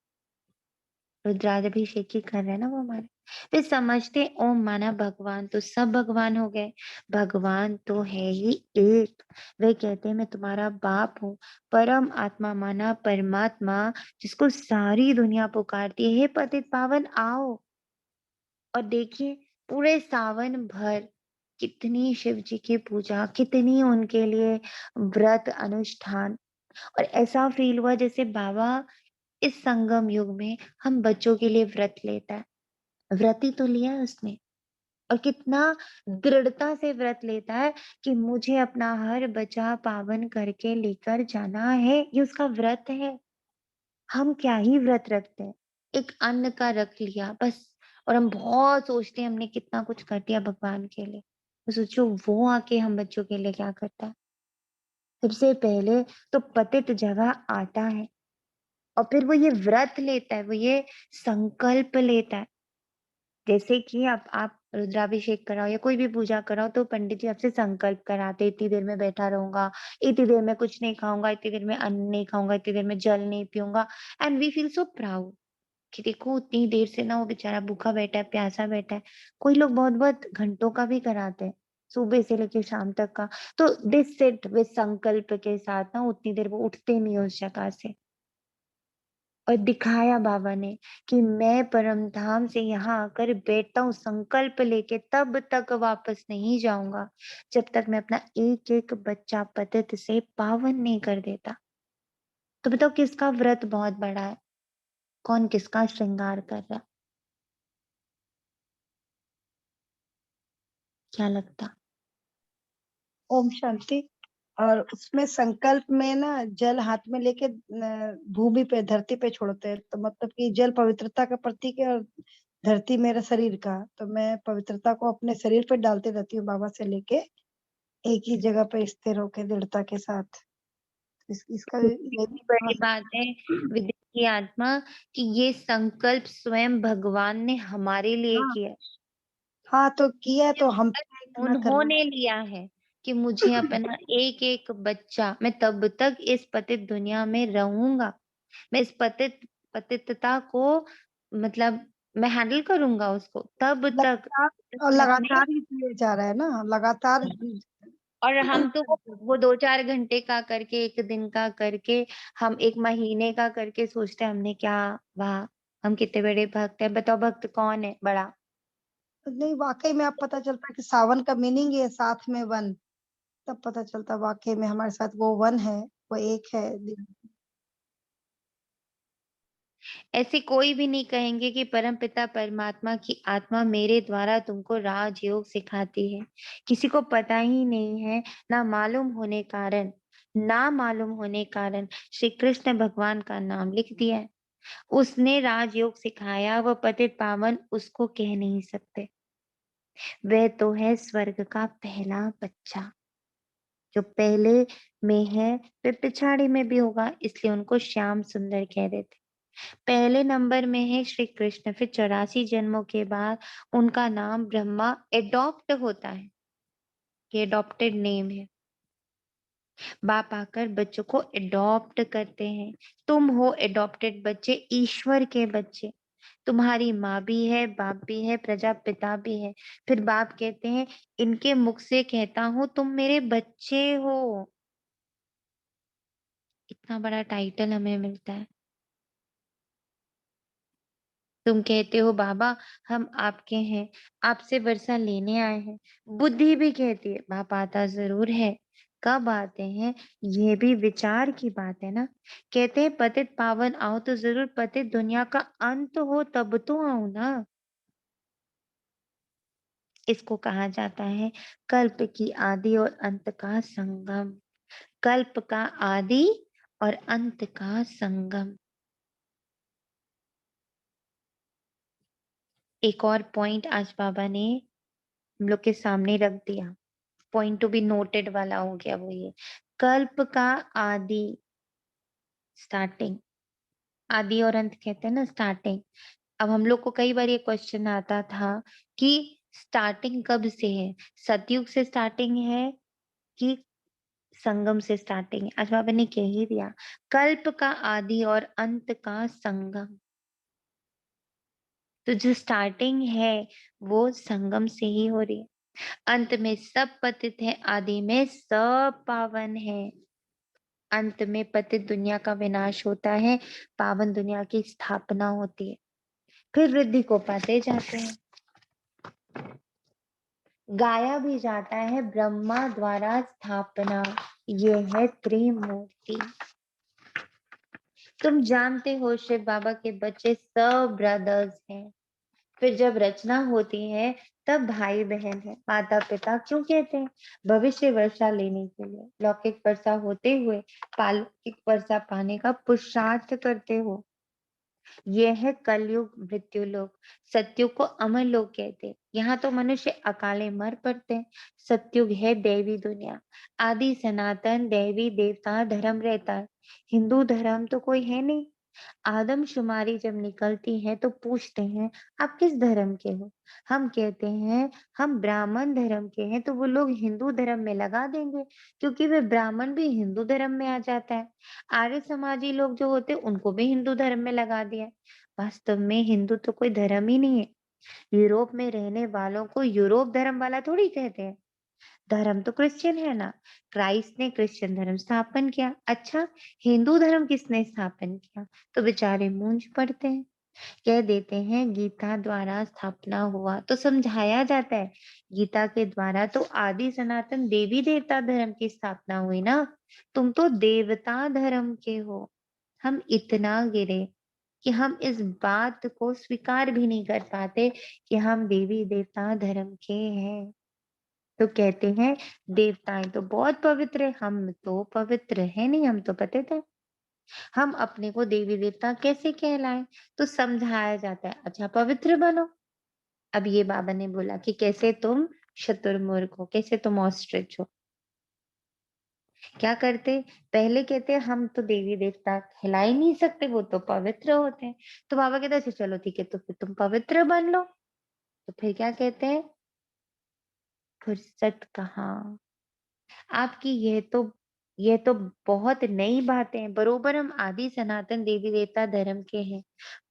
रुद्राभिषेक ही कर रहे हैं ना वो हमारे। वे समझते ओम माना भगवान तो सब भगवान हो गए, भगवान तो है ही एक। वे कहते हैं मैं तुम्हारा बाप हूँ। परम आत्मा माना परमात्मा, जिसको सारी दुनिया पुकारती है, हे पतित पावन आओ। और देखिए पूरे सावन भर कितनी शिव जी की पूजा, कितनी उनके लिए व्रत अनुष्ठान। और ऐसा फील हुआ जैसे बाबा इस संगम युग में हम बच्चों के लिए व्रत लेता है। व्रत ही तो लिया है उसने, और कितना दृढ़ता से व्रत लेता है कि मुझे अपना हर बच्चा पावन करके लेकर जाना है, ये उसका व्रत है। हम क्या ही व्रत रखते हैं, एक अन्न का रख लिया बस। और हम बहुत सोचते हैं हमने कितना कुछ कर दिया भगवान के लिए, तो सोचो वो आके हम बच्चों के लिए क्या करता है। सबसे पहले तो पतित जगह आता है, और फिर वो ये व्रत लेता है, वो ये संकल्प लेता है। जैसे कि अब आप रुद्राभिषेक कराओ या कोई भी पूजा कराओ तो पंडित जी आपसे संकल्प कराते, इतनी देर में बैठा रहूंगा, इतनी देर में कुछ नहीं खाऊंगा, इतनी देर में अन्न नहीं खाऊंगा, इतनी देर में जल नहीं पीऊंगा। And we feel so proud कि देखो उतनी देर से ना वो बेचारा भूखा बैठा है, प्यासा बैठा है। कोई लोग बहुत बहुत घंटों का भी कराते हैं, सुबह से लेके शाम तक का। तो दिस सेट विद संकल्प के साथ ना उतनी देर वो उठते नहीं उस जगह से। और दिखाया बाबा ने कि मैं परम धाम से यहाँ आकर बैठता हूँ संकल्प लेके, तब तक वापस नहीं जाऊंगा जब तक मैं अपना एक एक बच्चा पतित से पावन नहीं कर देता। तो बताओ किसका व्रत बहुत बड़ा है, कौन किसका श्रृंगार कर रहा है, क्या लगता। ओम शांति। और उसमें संकल्प में ना जल हाथ में लेके भूमि पे धरती पे छोड़ते हैं, तो मतलब कि जल पवित्रता का प्रतीक है, और धरती मेरा शरीर का। तो मैं पवित्रता को अपने शरीर पे डालते रहती हूँ बाबा से लेके, एक ही जगह पे स्थिर होके दृढ़ता के साथ। इसका ये भी कितनी बड़ी बात है विद्या की आत्मा कि ये संकल्प स्वयं भगवान ने हमारे लिए हाँ किया है। हाँ, तो किया तो हम ना कर रहे हैं। उन्होंने लिया है कि मुझे अपना एक एक बच्चा, मैं तब तक इस पतित दुनिया में रहूंगा, मैं इस पतितता को मतलब मैं हैंडल करूंगा उसको तब तक। लगातार, और लगातार ही किए जा रहा है ना, लगातार। और हम तो वो 2-4 घंटे का करके, 1 दिन का करके, हम 1 महीने का करके सोचते हैं हमने क्या, वाह हम कितने बड़े भक्त हैं। बताओ भक्त कौन है बड़ा। नहीं, वाकई में अब पता चलता है कि सावन का मीनिंग है साथ में वन। तब पता चलता वाकई में हमारे साथ वो वन है, वो एक है। ऐसे कोई भी नहीं कहेंगे कि परमपिता परमात्मा की आत्मा मेरे द्वारा तुमको राजयोग सिखाती है। किसी को पता ही नहीं है, ना मालूम होने कारण श्री कृष्ण भगवान का नाम लिख दिया है। उसने राजयोग सिखाया, वह पतित पावन उसको कह नहीं सकते। वह तो है स्वर्ग का पहला बच्चा, जो पहले में है वह पिछाड़ी में भी होगा, इसलिए उनको श्याम सुंदर कह देते। पहले नंबर में है श्री कृष्ण, फिर 84 जन्मों के बाद उनका नाम ब्रह्मा एडॉप्ट होता है, ये एडॉप्टेड नेम है। बाप आकर बच्चों को एडॉप्ट करते हैं। तुम हो एडॉप्टेड बच्चे, ईश्वर के बच्चे। तुम्हारी माँ भी है, बाप भी है, प्रजापिता भी है। फिर बाप कहते हैं इनके मुख से कहता हूँ तुम मेरे बच्चे हो। इतना बड़ा टाइटल हमें मिलता है। तुम कहते हो बाबा हम आपके हैं, आपसे वर्षा लेने आए हैं। बुद्धि भी कहती है बाप आता जरूर है, कब आते हैं ये भी विचार की बात है ना। कहते हैं पतित पावन आओ तो जरूर पतित दुनिया का अंत हो तब तो आऊं ना। इसको कहा जाता है कल्प की आदि और अंत का संगम। कल्प का आदि और अंत का संगम। एक और पॉइंट आज बाबा ने हम लोग के सामने रख दिया, पॉइंट टू बी नोटेड वाला हो गया वो ये। कल्प का आदि, स्टार्टिंग, आदि और अंत कहते हैं ना स्टार्टिंग। अब हम लोग को कई बार ये क्वेश्चन आता था कि स्टार्टिंग कब से है, सतयुग से स्टार्टिंग है कि संगम से स्टार्टिंग है। आज बाबा ने कह ही दिया, कल्प का आदि और अंत का संगम। तो जो स्टार्टिंग है वो संगम से ही हो रही है। अंत में सब पतित है, आदि में सब पावन है। अंत में पतित दुनिया का विनाश होता है, पावन दुनिया की स्थापना होती है। फिर वृद्धि को पाते जाते हैं। गाया भी जाता है ब्रह्मा द्वारा स्थापना, ये है त्रिमूर्ति। तुम जानते हो शिव बाबा के बच्चे सब ब्रदर्स हैं। फिर जब रचना होती है तब भाई बहन है। माता पिता क्यों कहते हैं? भविष्य वर्षा लेने के लिए। लौकिक वर्षा होते हुए पालौकिक वर्षा पाने का पुरुषार्थ करते हो। यह है कलयुग मृत्यु लोक। सतयुग को अमर लोक कहते हैं। यहाँ तो मनुष्य अकाले मर पड़ते हैं। सतयुग है दैवी दुनिया। आदि सनातन दैवी देवता धर्म रहता है। हिंदू धर्म तो कोई है नहीं। आदमशुमारी जब निकलती है तो पूछते हैं आप किस धर्म के हो? हम कहते हैं हम ब्राह्मण धर्म के हैं, तो वो लोग हिंदू धर्म में लगा देंगे, क्योंकि वे ब्राह्मण भी हिंदू धर्म में आ जाता है। आर्य समाजी लोग जो होते हैं उनको भी हिंदू धर्म में लगा दिया। वास्तव में हिंदू तो कोई धर्म ही नहीं है। यूरोप में रहने वालों को यूरोप धर्म वाला थोड़ी कहते हैं। धर्म तो क्रिश्चियन है ना। क्राइस्ट ने क्रिश्चियन धर्म स्थापन किया। अच्छा, हिंदू धर्म किसने स्थापन किया? तो बेचारे मूंझ पड़ते हैं। कह देते हैं गीता द्वारा स्थापना हुआ, तो समझाया जाता है गीता के द्वारा तो आदि सनातन देवी देवता धर्म की स्थापना हुई ना। तुम तो देवता धर्म के हो। हम इतना गिरे कि हम इस बात को स्वीकार भी नहीं कर पाते कि हम देवी देवता धर्म के हैं। तो कहते हैं देवताएं तो बहुत पवित्र है, हम तो पवित्र है नहीं, हम तो पतित है। हम अपने को देवी देवता कैसे कहलाएं? तो समझाया जाता है अच्छा पवित्र बनो। अब ये बाबा ने बोला कि कैसे तुम शुतुरमुर्ग हो, कैसे तुम ऑस्ट्रिच हो। क्या करते? पहले कहते हम तो देवी देवता कहला ही नहीं सकते, वो तो पवित्र होते हैं। तो बाबा कहते अच्छा चलो ठीक है, तो फिर तुम पवित्र बन लो। तो फिर क्या कहते हैं? फुर्सत कहाँ। आपकी यह तो बहुत नई बातें हैं। बरोबर हम आदि सनातन देवी देवता धर्म के हैं।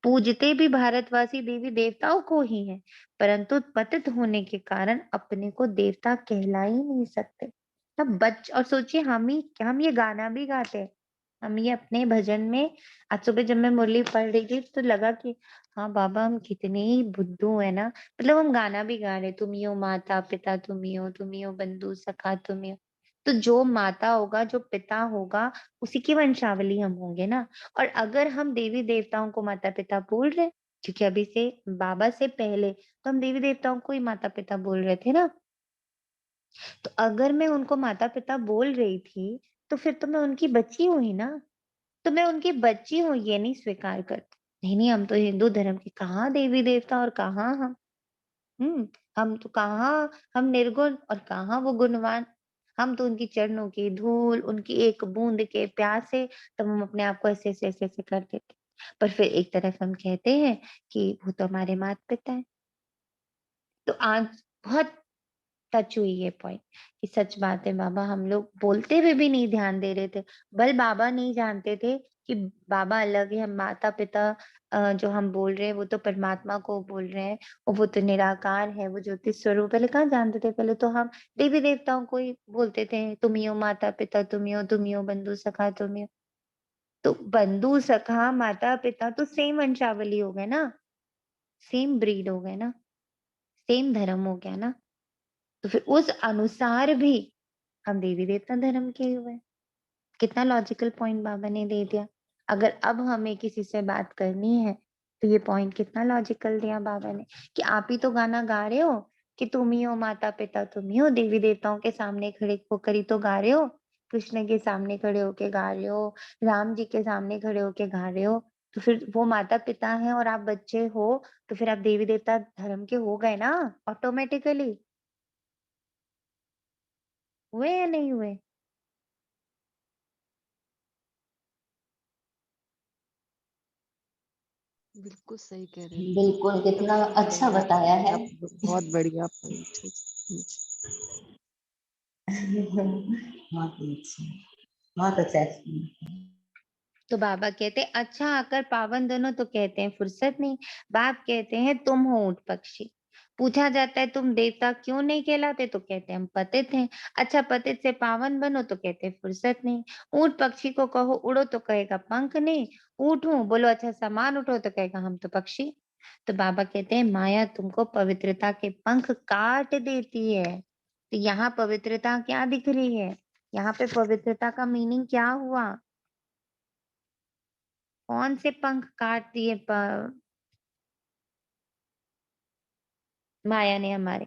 पूजते भी भारतवासी देवी देवताओं को ही हैं, परंतु पतित होने के कारण अपने को देवता कहला ही नहीं सकते। तब और सोचिए हम ये गाना भी गाते हैं। हम ये अपने भजन में, आज सुबह जब मैं मुरली पढ़ रही थी तो लगा कि हाँ बाबा हम कितने ही बुद्धू है ना। मतलब हम गाना भी गा रहे, तुम ही हो माता पिता, तुम ही हो बंधु सखा, तुम ही हो। तो जो माता होगा, जो पिता होगा, उसी की वंशावली हम होंगे ना। और अगर हम देवी देवताओं को माता पिता बोल रहे, क्योंकि अभी से बाबा से पहले तो हम देवी देवताओं को ही माता पिता बोल रहे थे ना। तो अगर मैं उनको माता पिता बोल रही थी तो फिर तो मैं उनकी बच्ची हुई ना। तो मैं उनकी बच्ची हूँ ये नहीं स्वीकार करती। नहीं नहीं, हम तो हिंदू धर्म के, कहाँ देवी देवता और कहाँ हम। हम्म, हम तो कहाँ, हम निर्गुण और कहाँ वो गुणवान। हम तो उनकी चरणों की धूल, उनकी एक बूंद के प्यासे, तब हम अपने आप को ऐसे ऐसे ऐसे ऐसे कर देते। पर फिर एक तरफ हम कहते हैं कि वो तो हमारे माता पिता है। तो आज बहुत टच हुई ये पॉइंट कि सच बात है बाबा, हम लोग बोलते हुए भी नहीं ध्यान दे रहे थे। बल बाबा नहीं जानते थे कि बाबा अलग है, हम माता पिता जो हम बोल रहे हैं वो तो परमात्मा को बोल रहे हैं, और वो तो निराकार है, वो ज्योति स्वरूप। पहले कहाँ जानते थे? पहले तो हम देवी देवताओं को ही बोलते थे, तुम ही हो माता पिता, तुम ही हो बंधु सखा, तुम ही हो। तो बंधु सखा माता पिता तो सेम वंशावली हो गए ना, सेम ब्रीड हो गए ना, सेम धर्म हो गया ना। तो फिर उस अनुसार भी हम देवी देवता धर्म के हुए। कितना लॉजिकल पॉइंट बाबा ने दे दिया। अगर अब हमें किसी से बात करनी है तो ये पॉइंट कितना लॉजिकल दिया बाबा ने, कि आप ही तो गाना गा रहे हो कि तुम ही हो माता पिता, तुम ही हो देवी देवताओं के सामने खड़े होकर ही तो गा रहे हो, कृष्ण के सामने खड़े होके गा रहे हो, राम जी के सामने खड़े होके गा रहे हो। तो फिर वो माता पिता हैं और आप बच्चे हो, तो फिर आप देवी देवता धर्म के हो गए ना ऑटोमेटिकली। हुए या नहीं हुए? बिल्कुल सही कह रहे हैं। बिल्कुल, कितना बहुत अच्छा बढ़िया बताया है। आप, बहुत बढ़िया पॉइंट है। बहुत ही अच्छा, बहुत अच्छा एक्सप्लेन। तो बाबा कहते हैं अच्छा आकर पावन दोनों, तो कहते हैं फुर्सत नहीं। बाप कहते हैं तुम हो ऊंट पक्षी। पूछा जाता है तुम देवता क्यों नहीं कहलाते, तो कहते हैं हम पतित हैं। अच्छा पतित से पावन बनो, तो कहते हैं फुर्सत नहीं। ऊंट पक्षी को कहो उड़ो, तो कहेगा पंख नहीं। ऊंट हूं, बोलो अच्छा सामान उठो, तो कहेगा हम तो पक्षी। तो बाबा कहते हैं माया तुमको पवित्रता के पंख काट देती है। तो यहाँ पवित्रता क्या दिख रही है, यहाँ पे पवित्रता का मीनिंग क्या हुआ, कौन से पंख काट दिए माया ने हमारे।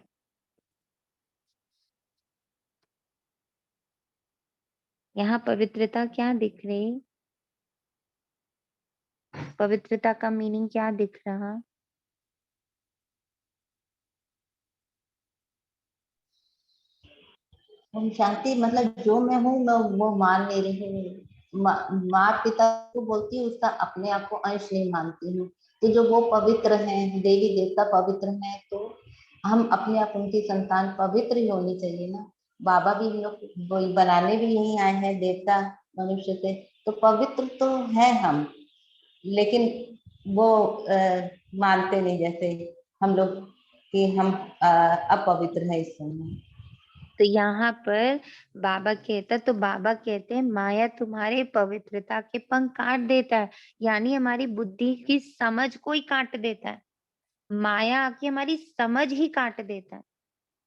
यहाँ पवित्रता क्या दिख रही, पवित्रता का मीनिंग क्या दिख रहा। हम शांति, मतलब जो मैं हूँ मैं वो मान ले रही हूँ। माँ पिता को बोलती हूँ, उसका अपने आप को अंश नहीं मानती हूँ। तो जो वो पवित्र हैं, देवी देवता पवित्र हैं, तो हम अपने आप उनकी संतान पवित्र ही होनी चाहिए ना। बाबा भी हम लोग वही बनाने भी यही आए हैं, देवता मनुष्य से, तो पवित्र तो है हम। लेकिन वो मानते नहीं, जैसे हम लोग कि हम अपवित्र है इस समय। तो यहाँ पर बाबा कहता, तो बाबा कहते हैं माया तुम्हारे पवित्रता के पंख काट देता है, यानी हमारी बुद्धि की समझ को ही काट देता है। माया आके हमारी समझ ही काट देता है।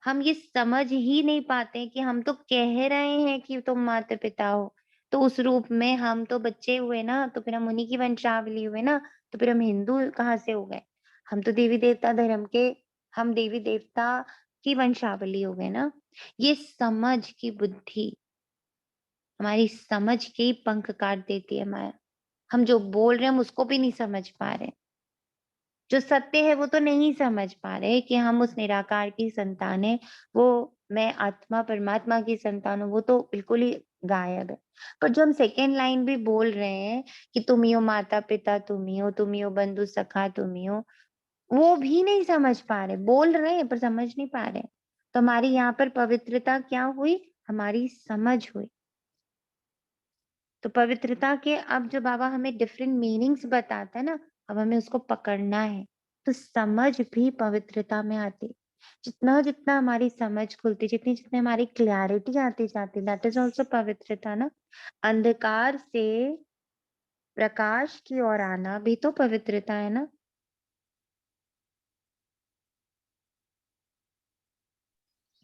हम ये समझ ही नहीं पाते कि हम तो कह रहे हैं कि तुम माता पिता हो, तो उस रूप में हम तो बच्चे हुए ना, तो फिर हम उन्हीं की वंशावली हुए ना, तो फिर हम हिंदू कहाँ से हो गए। हम तो देवी देवता धर्म के, हम देवी देवता की वंशावली हो गए ना। ये समझ की बुद्धि, हमारी समझ के ही पंख काट देती है माया। हम जो बोल रहे हैं हम उसको भी नहीं समझ पा रहे, जो सत्य है वो तो नहीं समझ पा रहे कि हम उस निराकार की संतान है। वो मैं आत्मा परमात्मा की संतान हूँ, वो तो बिल्कुल ही गायब है। पर जो हम सेकेंड लाइन भी बोल रहे हैं कि तुम ही हो माता पिता, तुम ही हो, तुम ही हो बंधु सखा, तुम ही हो, वो भी नहीं समझ पा रहे। बोल रहे हैं पर समझ नहीं पा रहे। तो हमारी यहाँ पर पवित्रता क्या हुई, हमारी समझ हुई। तो पवित्रता के अब जो बाबा हमें डिफरेंट मीनिंग्स बताता है ना, अब हमें उसको पकड़ना है। तो समझ भी पवित्रता में आती, जितना जितना हमारी समझ खुलती, जितनी जितनी हमारी क्लैरिटी आती जाती, दैट इज ऑल्सो पवित्रता ना। अंधकार से प्रकाश की ओर आना भी तो पवित्रता है ना।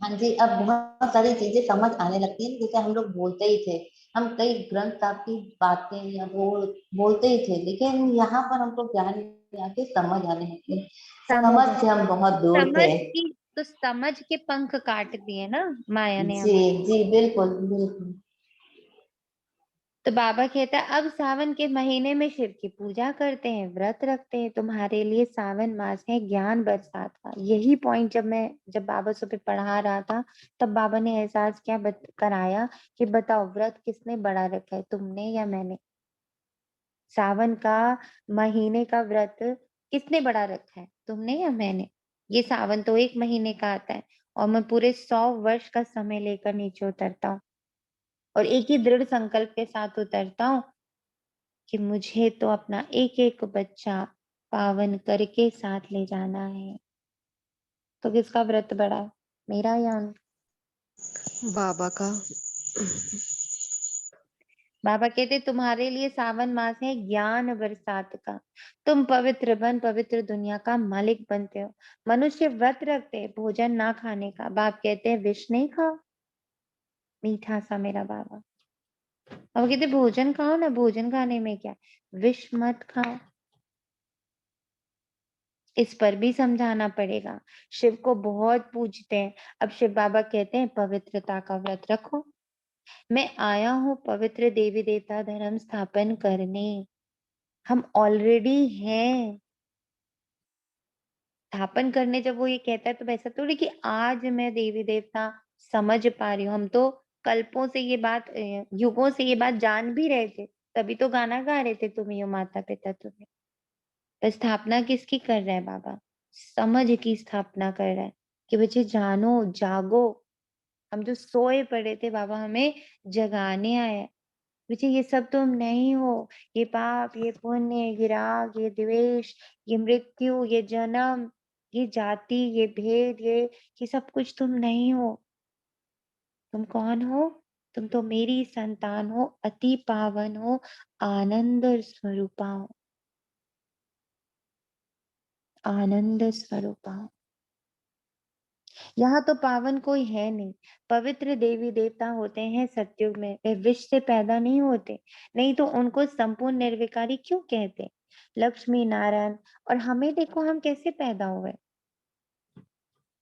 हाँ जी, अब बहुत सारी चीजें समझ आने लगती हैं, जैसे हम लोग बोलते ही थे, हम कई ग्रंथ आपकी बातें या बोलते ही थे, लेकिन यहाँ पर हमको ज्ञान में आके समझ आने लगती है। समझ समझ से हम बहुत दूर समझ थे। की, तो समझ के पंख काट दिए ना माया ने जी हमारे। जी, बिल्कुल बिल्कुल। तो बाबा कहता है अब सावन के महीने में शिव की पूजा करते हैं, व्रत रखते हैं, तुम्हारे लिए सावन मास है ज्ञान बरसात का। यही पॉइंट जब बाबा सुबह पढ़ा रहा था, तब बाबा ने एहसास क्या कराया कि बताओ व्रत किसने बड़ा रखा है, तुमने या मैंने। सावन का महीने का व्रत किसने बड़ा रखा है, तुमने या मैंने। ये सावन तो एक महीने का आता है, और मैं पूरे 100 वर्ष का समय लेकर नीचे उतरता हूँ, और एक ही दृढ़ संकल्प के साथ उतरता हूँ कि मुझे तो अपना एक एक बच्चा पावन करके साथ ले जाना है। तो किसका व्रत बड़ा है, मेरा या उनका? बाबा का। बाबा कहते तुम्हारे लिए सावन मास है ज्ञान बरसात का, तुम पवित्र बन पवित्र दुनिया का मालिक बनते हो। मनुष्य व्रत रखते हैं भोजन ना खाने का, बाप कहते हैं विष नहीं खाओ, मीठा सा मेरा बाबा। बाबा कहते भोजन खाओ ना, भोजन खाने में क्या, विष मत खाओ। इस पर भी समझाना पड़ेगा। शिव को बहुत पूजते हैं, अब शिव बाबा कहते हैं पवित्रता का व्रत रखो। मैं आया हूँ पवित्र देवी देवता धर्म स्थापन करने। हम ऑलरेडी हैं स्थापन करने। जब वो ये कहता है तो वैसा थोड़ी कि आज मैं देवी देवता समझ पा रही हूँ, हम तो कल्पों से ये बात युगों से ये बात जान भी रहे थे, तभी तो गाना गा रहे थे तुम ही हो माता पिता तुम्हें। तो स्थापना किसकी कर रहा है बाबा, समझ की स्थापना कर रहा है कि बच्चे जानो जागो। हम जो सोए पड़े थे बाबा हमें जगाने आए हैं। मुझे ये सब तुम नहीं हो, ये पाप, ये पुण्य, ये राग, ये द्वेष, ये मृत्यु, ये जन्म, ये जाति, ये भेद, ये सब कुछ तुम नहीं हो। तुम कौन हो? तुम तो मेरी संतान हो, अति पावन हो, आनंद स्वरूपा हो, आनंद स्वरूपा हो। यहाँ तो पावन कोई है नहीं। पवित्र देवी देवता होते हैं सतयुग में, वे विष से पैदा नहीं होते, नहीं तो उनको संपूर्ण निर्विकारी क्यों कहते? लक्ष्मी नारायण। और हमें देखो हम कैसे पैदा हुए।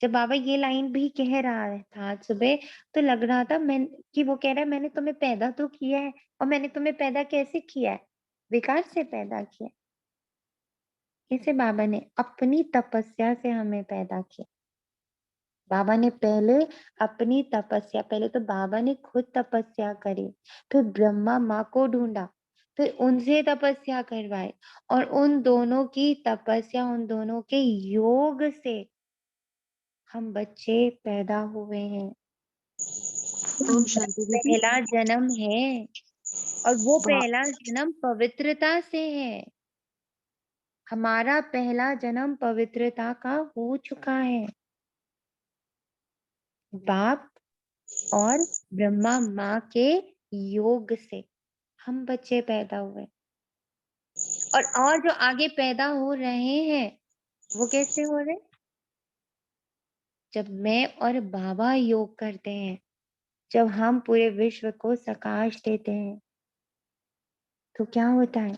जब बाबा ये लाइन भी कह रहा था आज सुबह, तो लग रहा था मैं कि वो कह रहा है मैंने तुम्हें पैदा तो किया है, और मैंने तुम्हें पैदा कैसे किया है? विकार से पैदा किया। कैसे? बाबा ने अपनी तपस्या से हमें पैदा किया। बाबा ने पहले अपनी तपस्या, पहले तो बाबा ने खुद तपस्या करी, फिर ब्रह्मा माँ को ढूंढा, फिर उनसे तपस्या करवाए, और उन दोनों की तपस्या, उन दोनों के योग से हम बच्चे पैदा हुए हैं। ओम हमारा शांति दीदी। पहला जन्म है, और वो वाह, पहला जन्म पवित्रता से है। हमारा पहला जन्म पवित्रता का हो चुका है। बाप और ब्रह्मा माँ के योग से हम बच्चे पैदा हुए। और जो आगे पैदा हो रहे हैं वो कैसे हो रहे? जब मैं और बाबा योग करते हैं, जब हम पूरे विश्व को प्रकाश देते हैं, तो क्या होता है?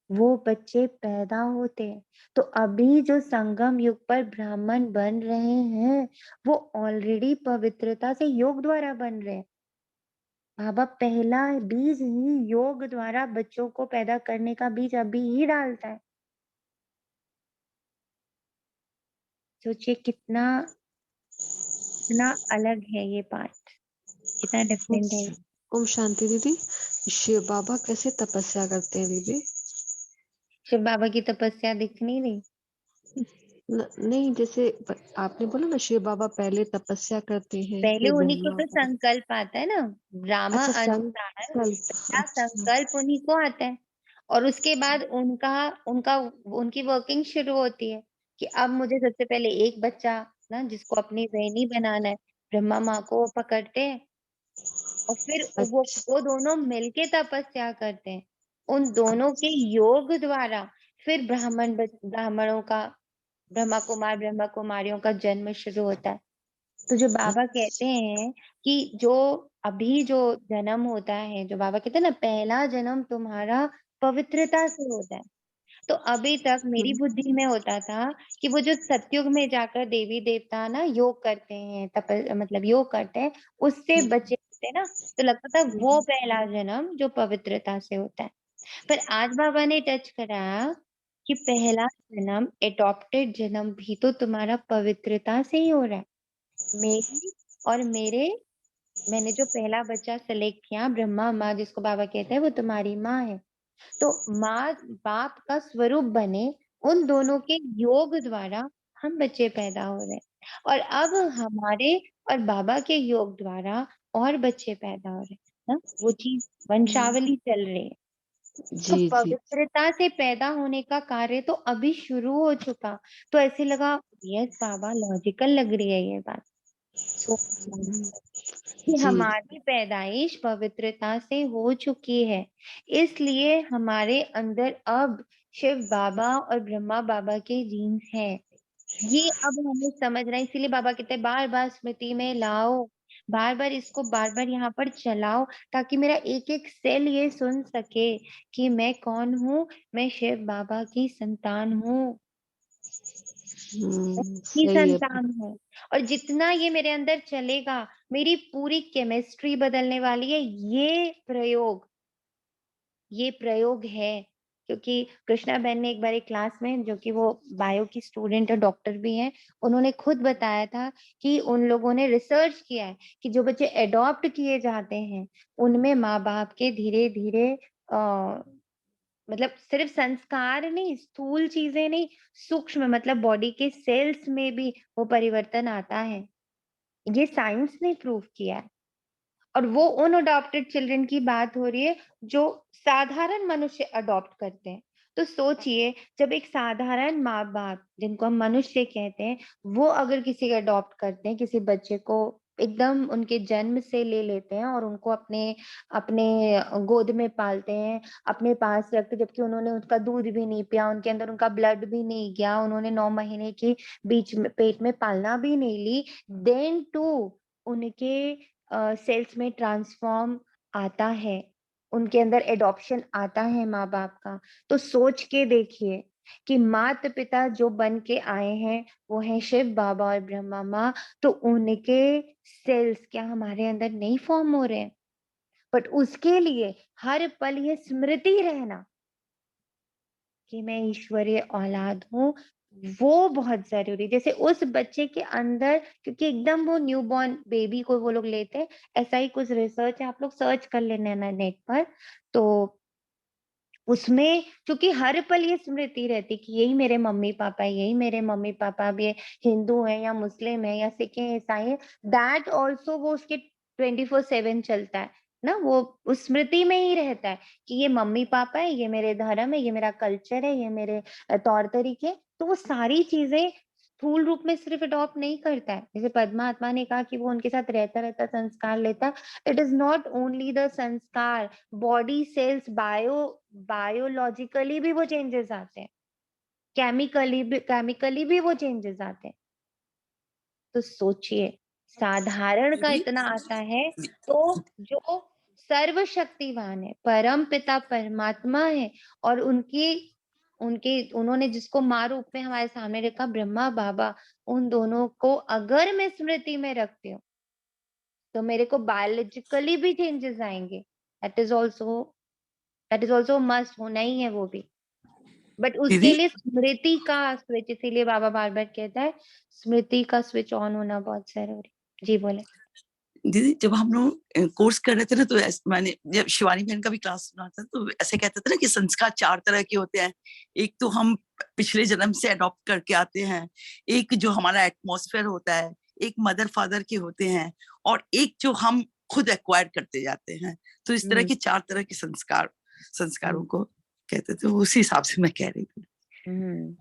वो बच्चे पैदा होते हैं। तो अभी जो संगम युग पर ब्राह्मण बन रहे हैं, वो ऑलरेडी पवित्रता से योग द्वारा बन रहे हैं। बाबा पहला बीज ही योग द्वारा बच्चों को पैदा करने का बीज अभी ही डालता है। सोचिए कितना कितना अलग है ये पार्ट, कितना ओम डिफरेंट है। ओम शांति दीदी। शिव बाबा कैसे तपस्या करते हैं दीदी? शिव बाबा की तपस्या दिख नहीं रही? नहीं, जैसे आपने बोला ना शिव बाबा पहले तपस्या करते हैं, पहले फिर उन्हीं को ब्रह्मा तो को। संकल्प आता है ना, ब्राह्मण अच्छा, अनुसार संकल्प। पहला अच्छा। संकल्प उन्हीं को आता है, और उसके बाद उनका उनका उनकी वर्किंग शुरू होती है कि अब मुझे सबसे पहले एक बच्चा ना, जिसको अपनी बहनी बनाना है, ब्रह्मा माँ को वो पकड़ते हैं, और फिर वो अच्छा। दोनों मिलके तपस्या करते हैं। उन दोनों के योग द्वारा फिर ब्राह्मणों का, ब्रह्मा कुमार ब्रह्मा कुमारियों का जन्म शुरू होता है। तो जो बाबा कहते हैं कि जो अभी जो जन्म होता है, जो बाबा कहते हैं ना पहला जन्म तुम्हारा पवित्रता से होता है। तो अभी तक मेरी बुद्धि में होता था कि वो जो सतयुग में जाकर देवी देवता ना योग करते हैं, मतलब योग करते हैं, उससे बचे होते हैं ना, तो लगता था वो पहला जन्म जो पवित्रता से होता है। पर आज बाबा ने टच करा कि पहला जन्म, एडॉप्टेड जन्म भी तो तुम्हारा पवित्रता से ही हो रहा है। मेरी और मेरे, मैंने जो पहला बच्चा सेलेक्ट किया, ब्रह्मा माँ जिसको बाबा कहते हैं, वो तुम्हारी माँ है। तो माँ बाप का स्वरूप बने, उन दोनों के योग द्वारा हम बच्चे पैदा हो रहे हैं, और अब हमारे और बाबा के योग द्वारा और बच्चे पैदा हो रहे हैं ना, वो चीज वंशावली चल रही है। तो जी जी। पवित्रता से पैदा होने का कार्य तो अभी शुरू हो चुका। तो ऐसे लगा, यस बाबा, लॉजिकल लग रही है ये बात। सो कि जी। हमारी पैदाइश पवित्रता से हो चुकी है, इसलिए हमारे अंदर अब शिव बाबा और ब्रह्मा बाबा के जीन्स हैं। ये अब हमें समझ रहा है, इसीलिए बाबा कहते हैं बार बार स्मृति में लाओ, बार बार इसको बार बार यहाँ पर चलाओ, ताकि मेरा एक एक सेल ये सुन सके कि मैं कौन हूँ, मैं शिव बाबा की संतान हूँ, की सही है। संतान हूँ। और जितना ये मेरे अंदर चलेगा, मेरी पूरी केमिस्ट्री बदलने वाली है। ये प्रयोग है, क्योंकि कृष्णा बहन ने एक बार एक क्लास में, जो कि वो बायो की स्टूडेंट और डॉक्टर भी हैं, उन्होंने खुद बताया था कि उन लोगों ने रिसर्च किया है कि जो बच्चे अडॉप्ट किए जाते हैं, उनमें माँ बाप के धीरे धीरे मतलब सिर्फ संस्कार नहीं, स्थूल चीजें नहीं, सूक्ष्म मतलब बॉडी के सेल्स में भी वो परिवर्तन आता है। ये साइंस ने प्रूव किया है। और वो उन अडॉप्टेड चिल्ड्रन की बात हो रही है जो साधारण मनुष्य अडॉप्ट करते हैं। तो सोचिए, जब एक साधारण माँ बाप जिनको हम मनुष्य कहते हैं, वो अगर किसी को अडॉप्ट करते हैं, किसी बच्चे को एकदम उनके जन्म से ले लेते हैं और उनको अपने अपने गोद में पालते हैं, अपने पास रखते, जबकि उन्होंने उसका दूध भी नहीं पिया, उनके अंदर उनका ब्लड भी नहीं गया, उन्होंने 9 महीने की बीच में पेट में पालना भी नहीं ली, देन टू उनके सेल्स में ट्रांसफॉर्म आता है, उनके अंदर एडॉप्शन आता है माँ बाप का। तो सोच के देखिए कि माता पिता जो बन के आए हैं वो हैं शिव बाबा और ब्रह्मा माँ, तो उनके सेल्स क्या हमारे अंदर नहीं फॉर्म हो रहे हैं? बट उसके लिए हर पल ये स्मृति रहना कि मैं ईश्वरीय औलाद हूँ, वो बहुत ज़रूरी। जैसे उस बच्चे के अंदर, क्योंकि एकदम वो न्यूबॉर्न बेबी को वो लोग लेते हैं, ऐसा ही कुछ रिसर्च है, आप लोग सर्च कर लेना ना नेट पर। तो उसमें चूँकि हर पल ये स्मृति रहती कि यही मेरे मम्मी-पापा है, यही मेरे मम्मी-पापा, अब ये हिंदू हैं या मुस्लिम हैं या सिख हैं, ईसाई हैं, दैट ऑल्सो वो उसके 24/7 चलता है ना, वो उस स्मृति में ही रहता है कि ये मम्मी-पापा है, ये मेरे धर्म है, ये मेरा कल्चर है, ये मेरे तौर-तरीके। तो वो सारी चीज़ें स्थूल रूप में सिर्फ अडॉप्ट नहीं करता है। जैसे पद्मात्मा ने कहा कि वो उनके साथ रहता-रहता संस्कार लेता है। It is not only the संस्कार, बॉडी सेल्स बायोलॉजिकली भी वो चेंजेस आते हैं, केमिकली भी वो चेंजेस आते हैं। तो सोचिए, साधारण का दीदी इतना आता है, तो जो सर्वशक्तिवान है, परम पिता परमात्मा है, और उनके उन्होंने जिसको माँ रूप में हमारे सामने रखा ब्रह्मा बाबा, उन दोनों को अगर मैं स्मृति में रखती हूँ, तो मेरे को बायोलॉजिकली भी चेंजेस आएँगे। दैट इज़ ऑल्सो मस्ट, होना ही है वो भी। बट उसके दीदी लिए स्मृति का स्विच, इसीलिए बाबा बार-बार कहता है, स्मृति का स्विच ऑन होना बहुत ज़रूरी। जी, बोलें। दीदी जब हम लोग कोर्स कर रहे थे ना, तो मैंने जब शिवानी बहन का भी क्लास सुना था, तो ऐसे कहते थे ना कि संस्कार 4 तरह के होते हैं। एक तो हम पिछले जन्म से अडॉप्ट करके आते हैं, एक जो हमारा एटमॉस्फेयर होता है, एक मदर फादर के होते हैं, और एक जो हम खुद एक्वायर करते जाते हैं। तो इस तरह हुँ, के 4 तरह के संस्कारों हुँ, को कहते थे। उसी हिसाब से मैं कह रही थी। हुँ।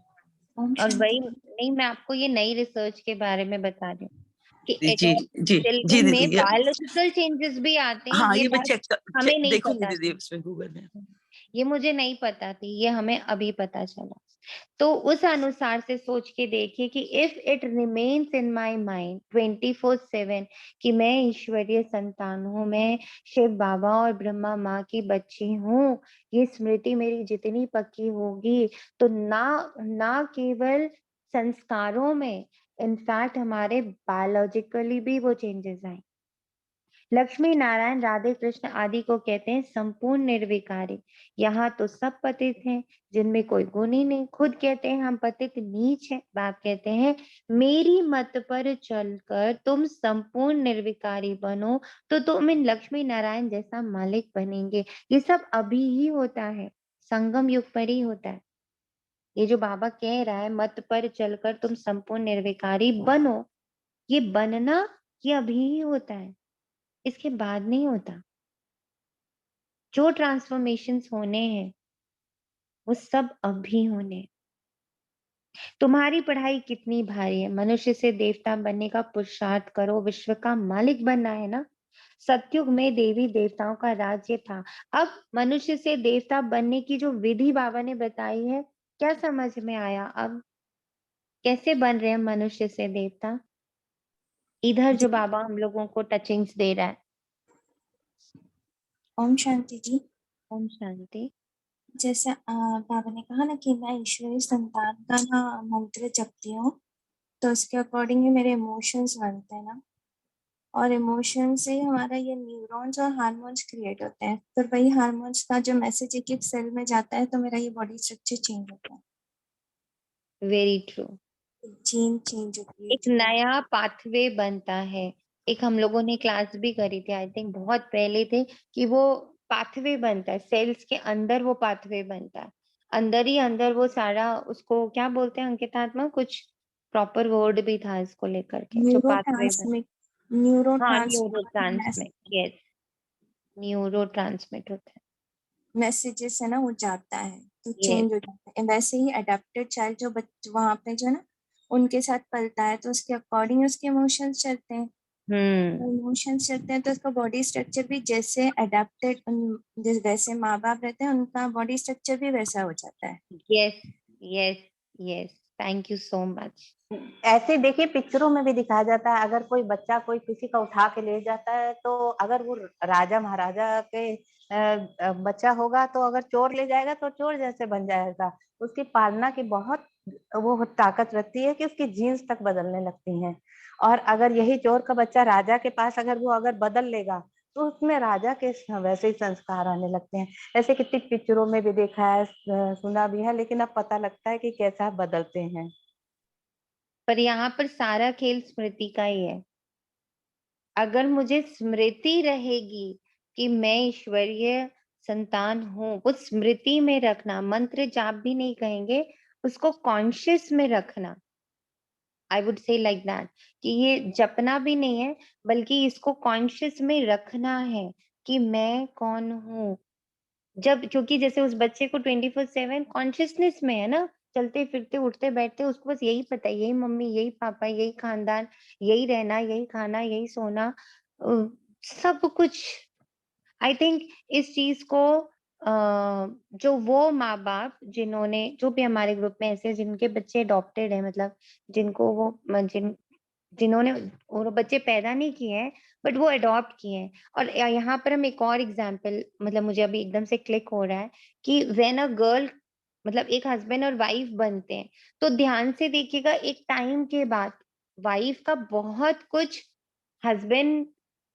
ओम और शांति। वही नहीं, मैं आपको ये नई रिसर्च के बारे में बता रही हूँ कि जी एडॉप्टेड जी जी चिल्ड्रन में दीदी, बायोलॉजिकल चेंजेस भी आते हैं, हाँ ये ये मैं बात चेक हमें नहीं देखूंगी पता दीदी थी। उसमें गूगल में। ये मुझे नहीं पता थी, ये हमें अभी पता चला। तो उस अनुसार से सोच के देखिए कि if it remains in my mind 24/7 कि मैं ईश्वरीय संतान हूँ, मैं शिव बाबा और ब्रह्मा माँ की बच्ची हूँ, ये स्मृति मेरी जितनी पक्की होगी, तो ना ना केवल संस्कारों में, इनफैक्ट हमारे बायोलॉजिकली भी वो चेंजेस आएँ। लक्ष्मी नारायण राधे कृष्ण आदि को कहते हैं संपूर्ण निर्विकारी। यहाँ तो सब पतित हैं, जिनमें कोई गुण ही नहीं। खुद कहते हैं हम पतित नीच हैं। बाप कहते हैं मेरी मत पर चलकर तुम संपूर्ण निर्विकारी बनो, तो तुम इन लक्ष्मी नारायण जैसा मालिक बनेंगे। ये सब अभी ही होता है, संगम युग पर ही होता है। ये जो बाबा कह रहा है मत पर चलकर तुम संपूर्ण निर्विकारी बनो, ये बनना ये अभी ही होता है, इसके बाद नहीं होता। जो ट्रांसफॉर्मेशंस होने हैं, वो सब अभी होने हैं। तुम्हारी पढ़ाई कितनी भारी है, मनुष्य से देवता बनने का पुरुषार्थ करो, विश्व का मालिक बनना है ना। सतयुग में देवी देवताओं का राज्य था। अब मनुष्य से देवता बनने की जो विधि बाबा ने बताई है, क्या समझ में आया? अब कैसे बन रहे हैं मनुष्य से देवता? इधर जो बाबा हम लोगों को टचिंग्स दे रहा है। ओम शांति जी। ओम शांति। जैसे बाबा ने कहा ना कि मैं ईश्वरीय संतान का ना मंत्र जपती हूँ, तो उसके अकॉर्डिंग ही मेरे इमोशंस बनते हैं ना, और इमोशन से ही हमारा ये न्यूरॉन्स और हार्मोन्स क्रिएट होते हैं। फिर वही हार्मोन्स का जो मैसेज एक एक सेल में जाता है, तो मेरा ये बॉडी स्ट्रक्चर चेंज होता है, वेरी ट्रू। जीन चेंज होती है एक जो। नया पाथवे बनता है। एक हम लोगों ने क्लास भी करी थी, आई थिंक बहुत पहले थे, कि वो पाथवे बनता है, सेल्स के अंदर वो पाथवे बनता है। अंदर ही अंदर वो सारा, उसको क्या बोलते हैं अंकितात्मा, कुछ प्रॉपर वर्ड भी था इसको लेकर के, जो पाथवे बन। न्यूरोट्रांसमिट न्यूरो हाँ, ट्रांसमिट यस, न्यूरो ट्रांसमिट होता है। मैसेजेस है ना वो जाता है तो Yes. चेंज हो जाता है। वैसे ही अडेप्टेड चाइल्ड जो वहाँ पे जो है ना उनके साथ पलता है तो उसके अकॉर्डिंग उसके इमोशंस चलते हैं। इमोशंस चलते हैं तो उसका बॉडी स्ट्रक्चर भी जैसे अडेप्टेड वैसे माँ बाप रहते हैं उनका बॉडी स्ट्रक्चर भी वैसा हो जाता है। Yes yes yes, thank you so much. ऐसे देखिए पिक्चरों में भी दिखाया जाता है, अगर कोई बच्चा कोई किसी का उठा के ले जाता है तो अगर वो राजा महाराजा के बच्चा होगा तो अगर चोर ले जाएगा तो चोर जैसे बन जाएगा। उसकी पालना की बहुत वो ताकत रहती है कि उसकी जीन्स तक बदलने लगती हैं। और अगर यही चोर का बच्चा राजा के पास अगर वो अगर बदल लेगा तो उसमें राजा के वैसे ही संस्कार आने लगते हैं। ऐसे कितनी पिक्चरों में भी देखा है, सुना भी है, लेकिन अब पता लगता है कि कैसा बदलते हैं। पर यहाँ पर सारा खेल स्मृति का ही है। अगर मुझे स्मृति रहेगी कि मैं ईश्वरीय संतान हूँ, वो स्मृति में रखना, मंत्र जाप भी नहीं कहेंगे, उसको कॉन्शियस में रखना। I would say like that कि ये जपना भी नहीं है बल्कि इसको कॉन्शियस में रखना है कि मैं कौन हूँ। जब क्योंकि जैसे उस बच्चे को 24/7 कॉन्शियसनेस में है ना, चलते फिरते उठते बैठते उसको बस यही पता है, यही मम्मी, यही पापा, यही खानदान, यही रहना, यही खाना, यही सोना, अ, सब कुछ। आई थिंक इस चीज को जो वो माँ बाप जिन्होंने, जो भी हमारे ग्रुप में ऐसे जिनके बच्चे अडॉप्टेड है, मतलब जिनको वो जिन्होंने और बच्चे पैदा नहीं किए हैं बट वो अडॉप्ट किए हैं। और यहाँ पर हम एक और एग्जांपल, मतलब मुझे अभी एकदम से क्लिक हो रहा है कि व्हेन अ गर्ल, मतलब एक हस्बैंड और वाइफ बनते हैं तो ध्यान से देखिएगा, एक टाइम के बाद वाइफ का बहुत कुछ हस्बैंड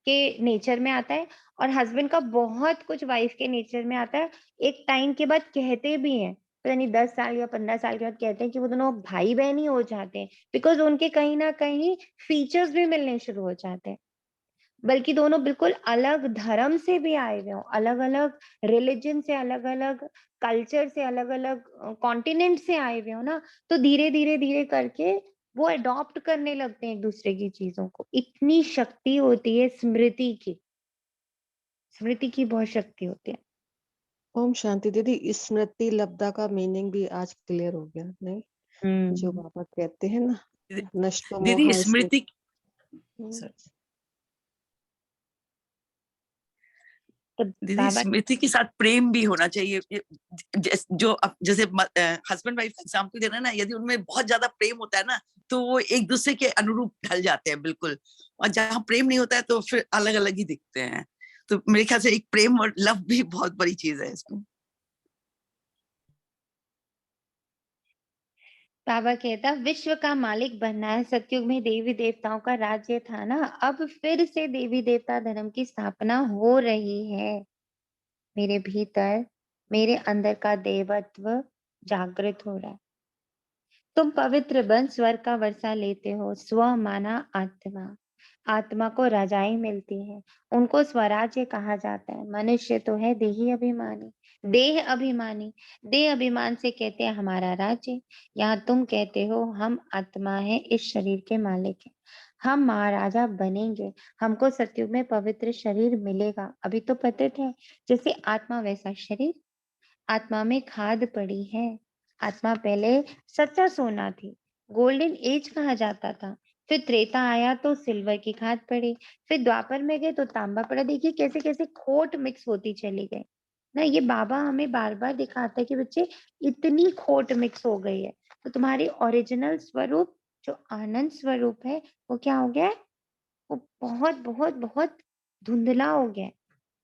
के नेचर में आता है और हस्बैंड का बहुत कुछ वाइफ के नेचर में आता है। एक टाइम के बाद कहते भी हैं, पता नहीं 10 साल या 15 साल के बाद कहते हैं कि वो दोनों भाई बहन ही हो जाते हैं, बिकॉज उनके कहीं ना कहीं फीचर्स भी मिलने शुरू हो जाते हैं। बल्कि दोनों बिल्कुल अलग धर्म से भी आए हुए हों, अलग अलग रिलीजन से, अलग अलग कल्चर से, अलग अलग कॉन्टिनेंट से आए हुए हो ना, तो धीरे धीरे धीरे करके वो अडॉप्ट करने लगते हैं एक दूसरे की चीजों को। इतनी शक्ति होती है स्मृति की, स्मृति की बहुत शक्ति होती है। ओम शांति दीदी, स्मृति लब्धा का मीनिंग भी आज क्लियर हो गया नहीं? जो बाबा कहते हैं ना, नष्टो दीदी मोहा स्मृति तो दीदी बाबा स्मृति के साथ प्रेम भी होना चाहिए। जो जैसे हस्बैंड वाइफ एग्जाम्पल दे रहे हैं ना, यदि उनमें बहुत ज्यादा प्रेम होता है ना तो वो एक दूसरे के अनुरूप ढल जाते हैं बिल्कुल, और जहाँ प्रेम नहीं होता है तो फिर अलग अलग ही दिखते हैं। तो मेरे ख्याल से एक प्रेम और लव भी बहुत बड़ी चीज है इसमें। बाबा कहता विश्व का मालिक बनना है। सतयुग में देवी देवताओं का राज्य था ना, अब फिर से देवी देवता धर्म की स्थापना हो रही है। मेरे भीतर, मेरे अंदर का देवत्व जागृत हो रहा है। तुम पवित्र बन स्वर्ग का वर्षा लेते हो। स्व माना आत्मा, आत्मा को रजाई मिलती है, उनको स्वराज्य कहा जाता है। मनुष्य तो है देही अभिमानी, देह अभिमानी, देह अभिमान से कहते हैं हमारा राज्य। यहाँ तुम कहते हो हम आत्मा है, इस शरीर के मालिक है, हम महाराजा बनेंगे, हमको सतयुग में पवित्र शरीर मिलेगा। अभी तो पतित है, जैसे आत्मा वैसा शरीर। आत्मा में खाद पड़ी है। आत्मा पहले सच्चा सोना थी, गोल्डन एज कहा जाता था। फिर त्रेता आया तो सिल्वर की खाद पड़ी, फिर द्वापर में गए तो तांबा पड़ा। देखिए कैसे कैसे खोट मिक्स होती चली गई ना। ये बाबा हमें बार बार दिखाता है कि बच्चे इतनी खोट मिक्स हो गई है, तो तुम्हारी ओरिजिनल स्वरूप जो आनंद स्वरूप है वो क्या हो गया है? वो बहुत बहुत बहुत धुंधला हो गया है।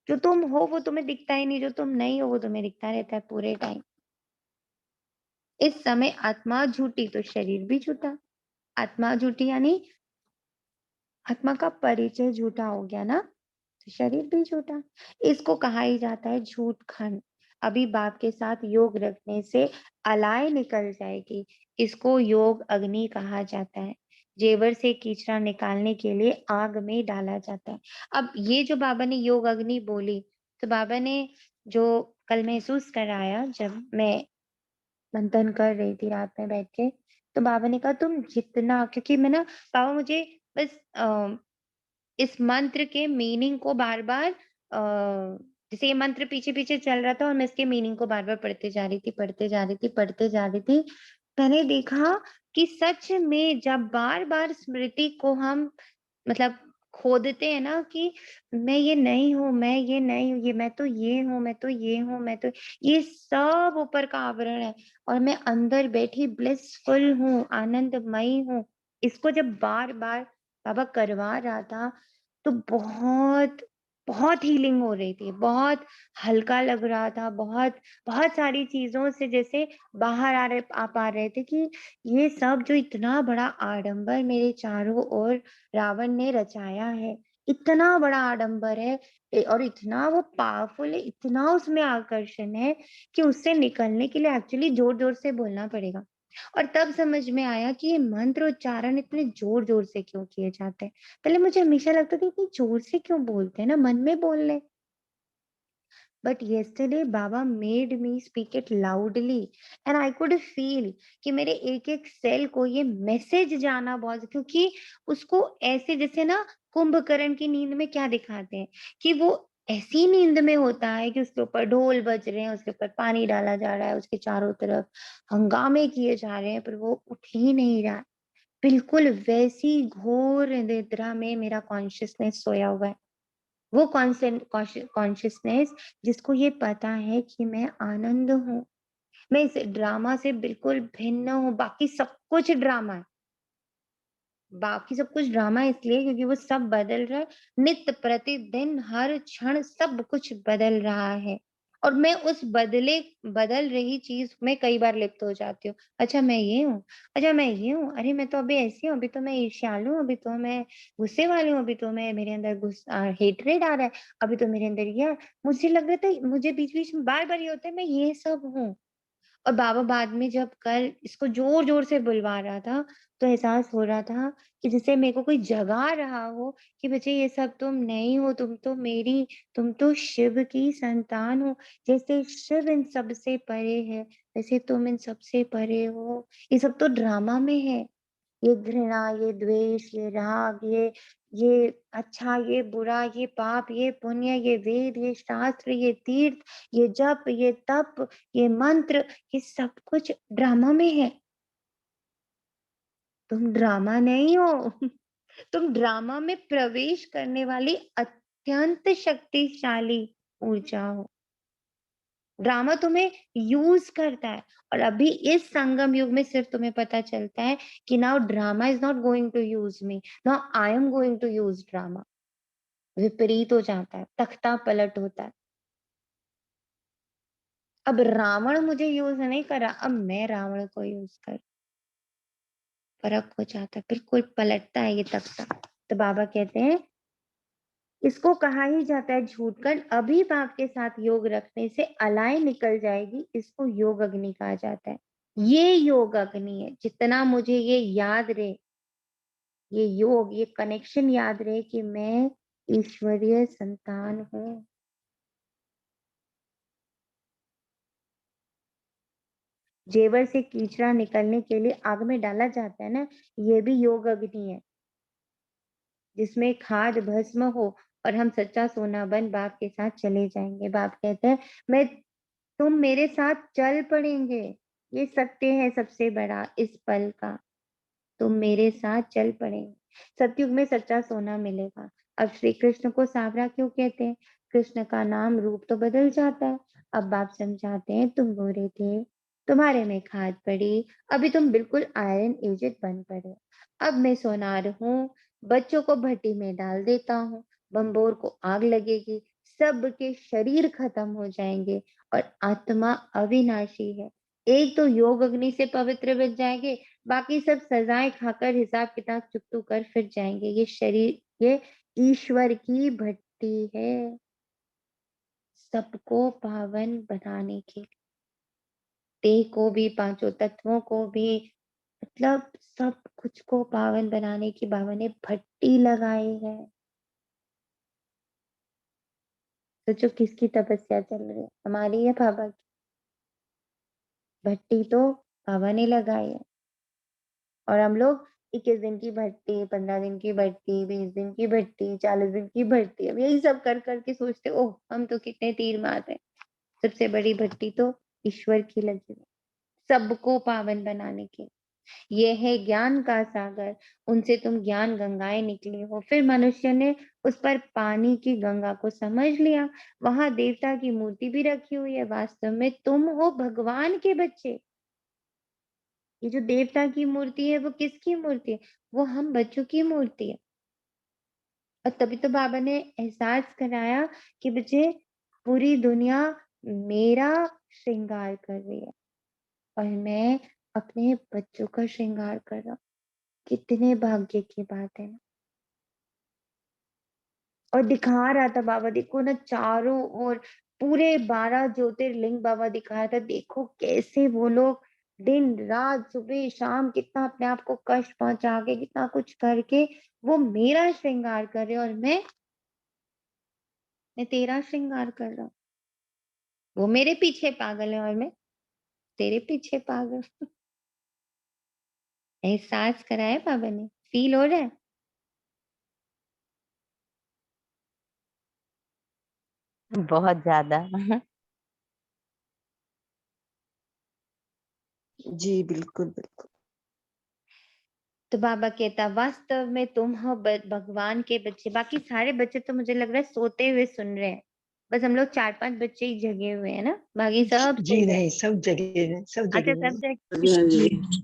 जो तुम हो वो तुम्हें दिखता ही नहीं, जो तुम नहीं हो वो तुम्हें दिखता रहता है पूरे टाइम। इस समय आत्मा झूठी तो शरीर भी झूठा। आत्मा झूठी यानी आत्मा का परिचय झूठा हो गया ना, तो शरीर भी झूठा। इसको कहा ही जाता है झूठ खंड। अभी बाप के साथ योग रखने से अलाय निकल जाएगी। इसको योग अग्नि कहा जाता है। जेवर से कीचड़ा निकालने के लिए आग में डाला जाता है। अब ये जो बाबा ने योग अग्नि बोली, तो बाबा ने जो कल महसूस कराया जब मैं मंथन कर रही थी रात में बैठ के, तो बाबा ने कहा तुम जितना, क्योंकि मैं ना, बाबा मुझे बस इस मंत्र के मीनिंग को बार-बार जैसे ये मंत्र पीछे-पीछे चल रहा था और मैं इसके मीनिंग को बार-बार पढ़ते जा रही थी, पढ़ते जा रही थी, पढ़ते जा रही थी। मैंने देखा कि सच में जब बार-बार स्मृति को हम मतलब खोदते हैं ना कि मैं ये नहीं हूँ, मैं ये नहीं हूँ, ये मैं तो ये हूँ, मैं तो ये हूँ, मैं तो ये सब ऊपर का आवरण है और मैं अंदर बैठी ब्लिसफुल हूँ, आनंदमयी हूँ। इसको जब बार-बार बाबा करवा रहा था, तो बहुत हीलिंग हो रही थी, बहुत हल्का लग रहा था, बहुत सारी चीज़ों से जैसे बाहर आ पा रहे थे कि ये सब जो इतना बड़ा आडंबर मेरे चारों ओर रावण ने रचाया है, इतना बड़ा आडंबर है और इतना वो पावरफुल है, इतना उसमें आकर्षण है कि उससे निकलने के लिए एक्चुअली जोर-जोर से बोलना पड़ेगा। और तब समझ में आया कि ये मंत्र उच्चारण इतने जोर-जोर से क्यों किए जाते हैं। पहले मुझे हमेशा लगता था इतनी जोर से क्यों बोलते हैं ना, मन में बोल लें। But yesterday Baba made me speak it loudly and I could feel कि मेरे एक-एक सेल को ये मैसेज जाना बहुत क्योंकि उसको ऐसे जैसे ना कुंभकर्ण की नींद में क्या दिखाते हैं कि वो ऐसी नींद में होता है कि उसके ऊपर ढोल बज रहे हैं, उसके ऊपर पानी डाला जा रहा है, उसके चारों तरफ हंगामे किए जा रहे हैं, पर वो उठ ही नहीं रहा है। बिल्कुल वैसी घोर निद्रा में मेरा कॉन्शियसनेस सोया हुआ है। वो कॉन्शियसनेस जिसको ये पता है कि मैं आनंद हूँ। मैं इस ड्रामा से बिल्कुल भिन्न हूँ, बाकी सब कुछ ड्रामा है। बाकी सब कुछ ड्रामा है इसलिए क्योंकि वो सब बदल रहा है, नित्य प्रतिदिन हर क्षण सब कुछ बदल रहा है। और मैं उस बदल रही चीज़ में कई बार लिप्त हो जाती हूँ। अच्छा मैं ये हूँ, अच्छा मैं ये हूँ, अरे मैं तो अभी ऐसी हूँ, अभी तो मैं ईर्ष्यालु हूँ, अभी तो मैं गुस्से वाली हूँ, अभी तो मैं मेरे अंदर हेट्रेड आ रहा है, अभी तो मेरे अंदर ये है। मुझे लग रहा था मुझे बीच-बीच में बार-बार ये होता है मैं ये सब हूँ। और बाबा बाद में जब कल इसको ज़ोर-ज़ोर से बुलवा रहा था, तो एहसास हो रहा था कि जैसे मेरे को कोई जगा रहा हो कि बच्चे ये सब तुम नहीं हो, तुम तो शिव की संतान हो। जैसे शिव इन सब से परे है, वैसे तुम इन सब से परे हो। ये सब तो ड्रामा में है। ये घृणा, ये द्वेष, ये राग, ये अच्छा, ये बुरा, ये पाप, ये पुण्य, ये वेद, ये शास्त्र, ये तीर्थ, ये जप, ये तप, ये मंत्र, ये सब कुछ ड्रामा में है। तुम ड्रामा नहीं हो। तुम ड्रामा में प्रवेश करने वाली अत्यंत शक्तिशाली ऊर्जा हो। ड्रामा तुम्हें यूज़ करता है और अभी इस संगम युग में सिर्फ तुम्हें पता चलता है कि now drama is not going to use me, now I am going to use drama. विपरीत हो जाता है, तख्ता पलट होता है। अब रावण मुझे यूज़ नहीं कर रहा, अब मैं रावण को यूज़ कर फ़र्क हो जाता है, बिल्कुल पलटता है ये तख्ता। तो बाबा कहते हैं इसको कहा ही जाता है झूठकण अभी बाप के साथ योग रखने से अलाय निकल जाएगी, इसको योग अग्नि कहा जाता है। ये योग अग्नि है, जितना मुझे ये याद रहे, ये योग, ये कनेक्शन याद रहे कि मैं ईश्वरीय संतान हूँ। जेवर से कीचड़ा निकलने के लिए आग में डाला जाता है ना, ये भी योग अग्नि है। जिसमें खाद भस्म हो और हम सच्चा सोना बन बाप के साथ चले जाएंगे। बाप कहते हैं मैं तुम मेरे साथ चल पड़ेंगे, ये सत्य है सबसे बड़ा इस पल का। तुम मेरे साथ चल पड़ेंगे। सतयुग में सच्चा सोना मिलेगा। अब श्री कृष्ण को सांवरा क्यों कहते हैं? कृष्ण का नाम रूप तो बदल जाता है। अब बाप समझाते हैं तुम गोरे थे, तुम्हारे में खाद पड़ी, अभी तुम बिल्कुल आयरन एजेड बन पड़े। अब मैं सोनार हूँ, बच्चों को भट्टी में डाल देता हूँ, बम्बोर को आग लगेगी, सबके शरीर खत्म हो जाएंगे और आत्मा अविनाशी है। एक तो योग अग्नि से पवित्र बन जाएंगे, बाकी सब सजाएं खाकर हिसाब किताब चुकतू कर फिर जाएंगे। ये शरीर ये ईश्वर की भट्टी है, सबको पावन बनाने के लिए। देह को भी, पांचों तत्वों को भी, मतलब सब कुछ को पावन बनाने की बाबा ने भट्टी लगाई है। सोचो किसकी तपस्या चल रही है, हमारी या बाबा की? भट्टी तो बाबा ने लगाई है और हम लोग 21 दिन की भर्ती, 15 दिन की भर्ती, 20 दिन की भर्ती, 40 दिन की भर्ती। अब यही सब कर करके सोचते ओह हम तो कितने तीर मार रहे हैं। सबसे बड़ी भर्ती तो ईश्वर की लगी है, सबको पावन बनाने की। ये है ज्ञान का सागर, उनसे तुम ज्ञान गंगाएं निकली हो। फिर मनुष्य ने उस पर पानी की गंगा को समझ लिया। वहां देवता की मूर्ति भी रखी हुई है। वास्तव में तुम हो भगवान के बच्चे। ये जो देवता की मूर्ति है वो किसकी मूर्ति है? वो हम बच्चों की मूर्ति है। और तभी तो बाबा ने एहसास कराया कि बच्चे पूरी दुनिया मेरा श्रृंगार कर रही है और मैं अपने बच्चों का श्रृंगार कर रहा हूँ। कितने भाग्य की बात है ना। और दिखा रहा था बाबा, देखो ना चारों ओर पूरे 12 ज्योतिर्लिंग बाबा दिखाया था। देखो कैसे वो लोग दिन रात सुबह शाम कितना अपने आप को कष्ट पहुंचा के कितना कुछ करके वो मेरा श्रृंगार कर रहे हैं और मैं तेरा श्रृंगार कर रहा हूँ। वो मेरे पीछे पागल है और मैं तेरे पीछे पागल। एहसास कराया बाबा ने, फील हो रहा है। बहुत ज्यादा। जी बिल्कुल बिल्कुल। तो बाबा कहता वास्तव में तुम हो भगवान के बच्चे। बाकी सारे बच्चे तो मुझे लग रहा है सोते हुए सुन रहे हैं। बस हम लोग 4-5 बच्चे ही जगे हुए हैं ना, बाकी सब जी सो गए। नहीं, सब जगह हैं, सब अच्छा जगह सब हैं। जगह।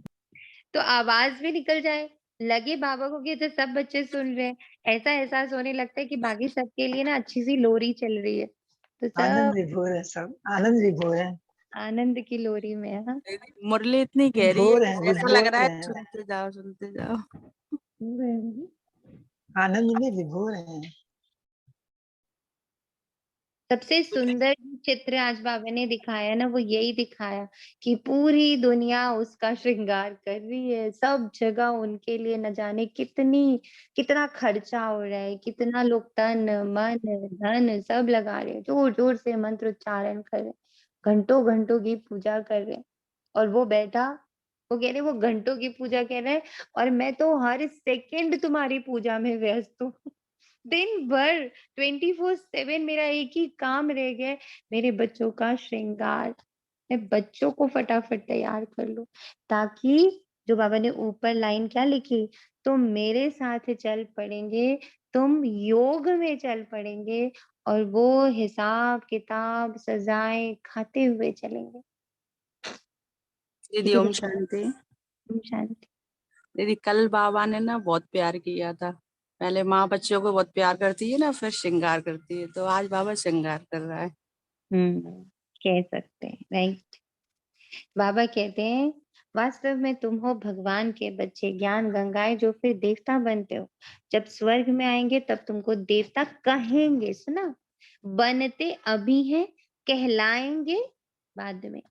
तो आवाज भी निकल जाए लगे बाबा को कि तो सब बच्चे सुन रहे हैं। ऐसा एहसास होने लगता है कि बाकी सबके लिए ना अच्छी सी लोरी चल रही है। तो सब आनंद विभोर है, सब आनंद विभोर है। आनंद की लोरी में है। हाँ? मुरली इतनी गहरी है विभोर कि है, ऐसा लग विभोर रहा है है, सुनते जाओ सुनते जाओ। आनंद में विभोर है। सबसे सुंदर चित्र आज बाबा ने दिखाया ना, वो यही दिखाया कि पूरी दुनिया उसका श्रृंगार कर रही है। सब जगह उनके लिए न जाने कितना खर्चा हो रहा है, कितना लोग तन मन धन सब लगा रहे हैं, जोर जोर से मंत्र उच्चारण कर रहे हैं, घंटों घंटों की पूजा कर रहे हैं। और वो बैठा, वो कह रहे वो घंटों की पूजा कर रहे हैं और मैं तो हर सेकंड तुम्हारी पूजा में व्यस्त हूँ। दिन भर 24/7 मेरा एक ही काम रह गया है, मेरे बच्चों का श्रृंगार। मैं बच्चों को फटाफट तैयार कर लूं ताकि जो बाबा ने ऊपर लाइन क्या लिखी, तुम मेरे साथ चल पड़ेंगे, तुम योग में चल पड़ेंगे और वो हिसाब किताब सजाएं खाते हुए चलेंगे। दीदी क्योंकि ओम बच्चे शांति। ओम शांति। दीदी कल बाबा ने ना बहुत प्यार किया था। पहले माँ बच्चों को बहुत प्यार करती है ना, फिर श्रृंगार करती है, तो आज बाबा श्रृंगार कर रहा है। कह सकते हैं, राइट। बाबा कहते हैं वास्तव में तुम हो भगवान के बच्चे, ज्ञान गंगाएं जो फिर देवता बनते हो। जब स्वर्ग में आएंगे तब तुमको देवता कहेंगे। सुना, बनते अभी हैं, कहलाएंगे बाद में।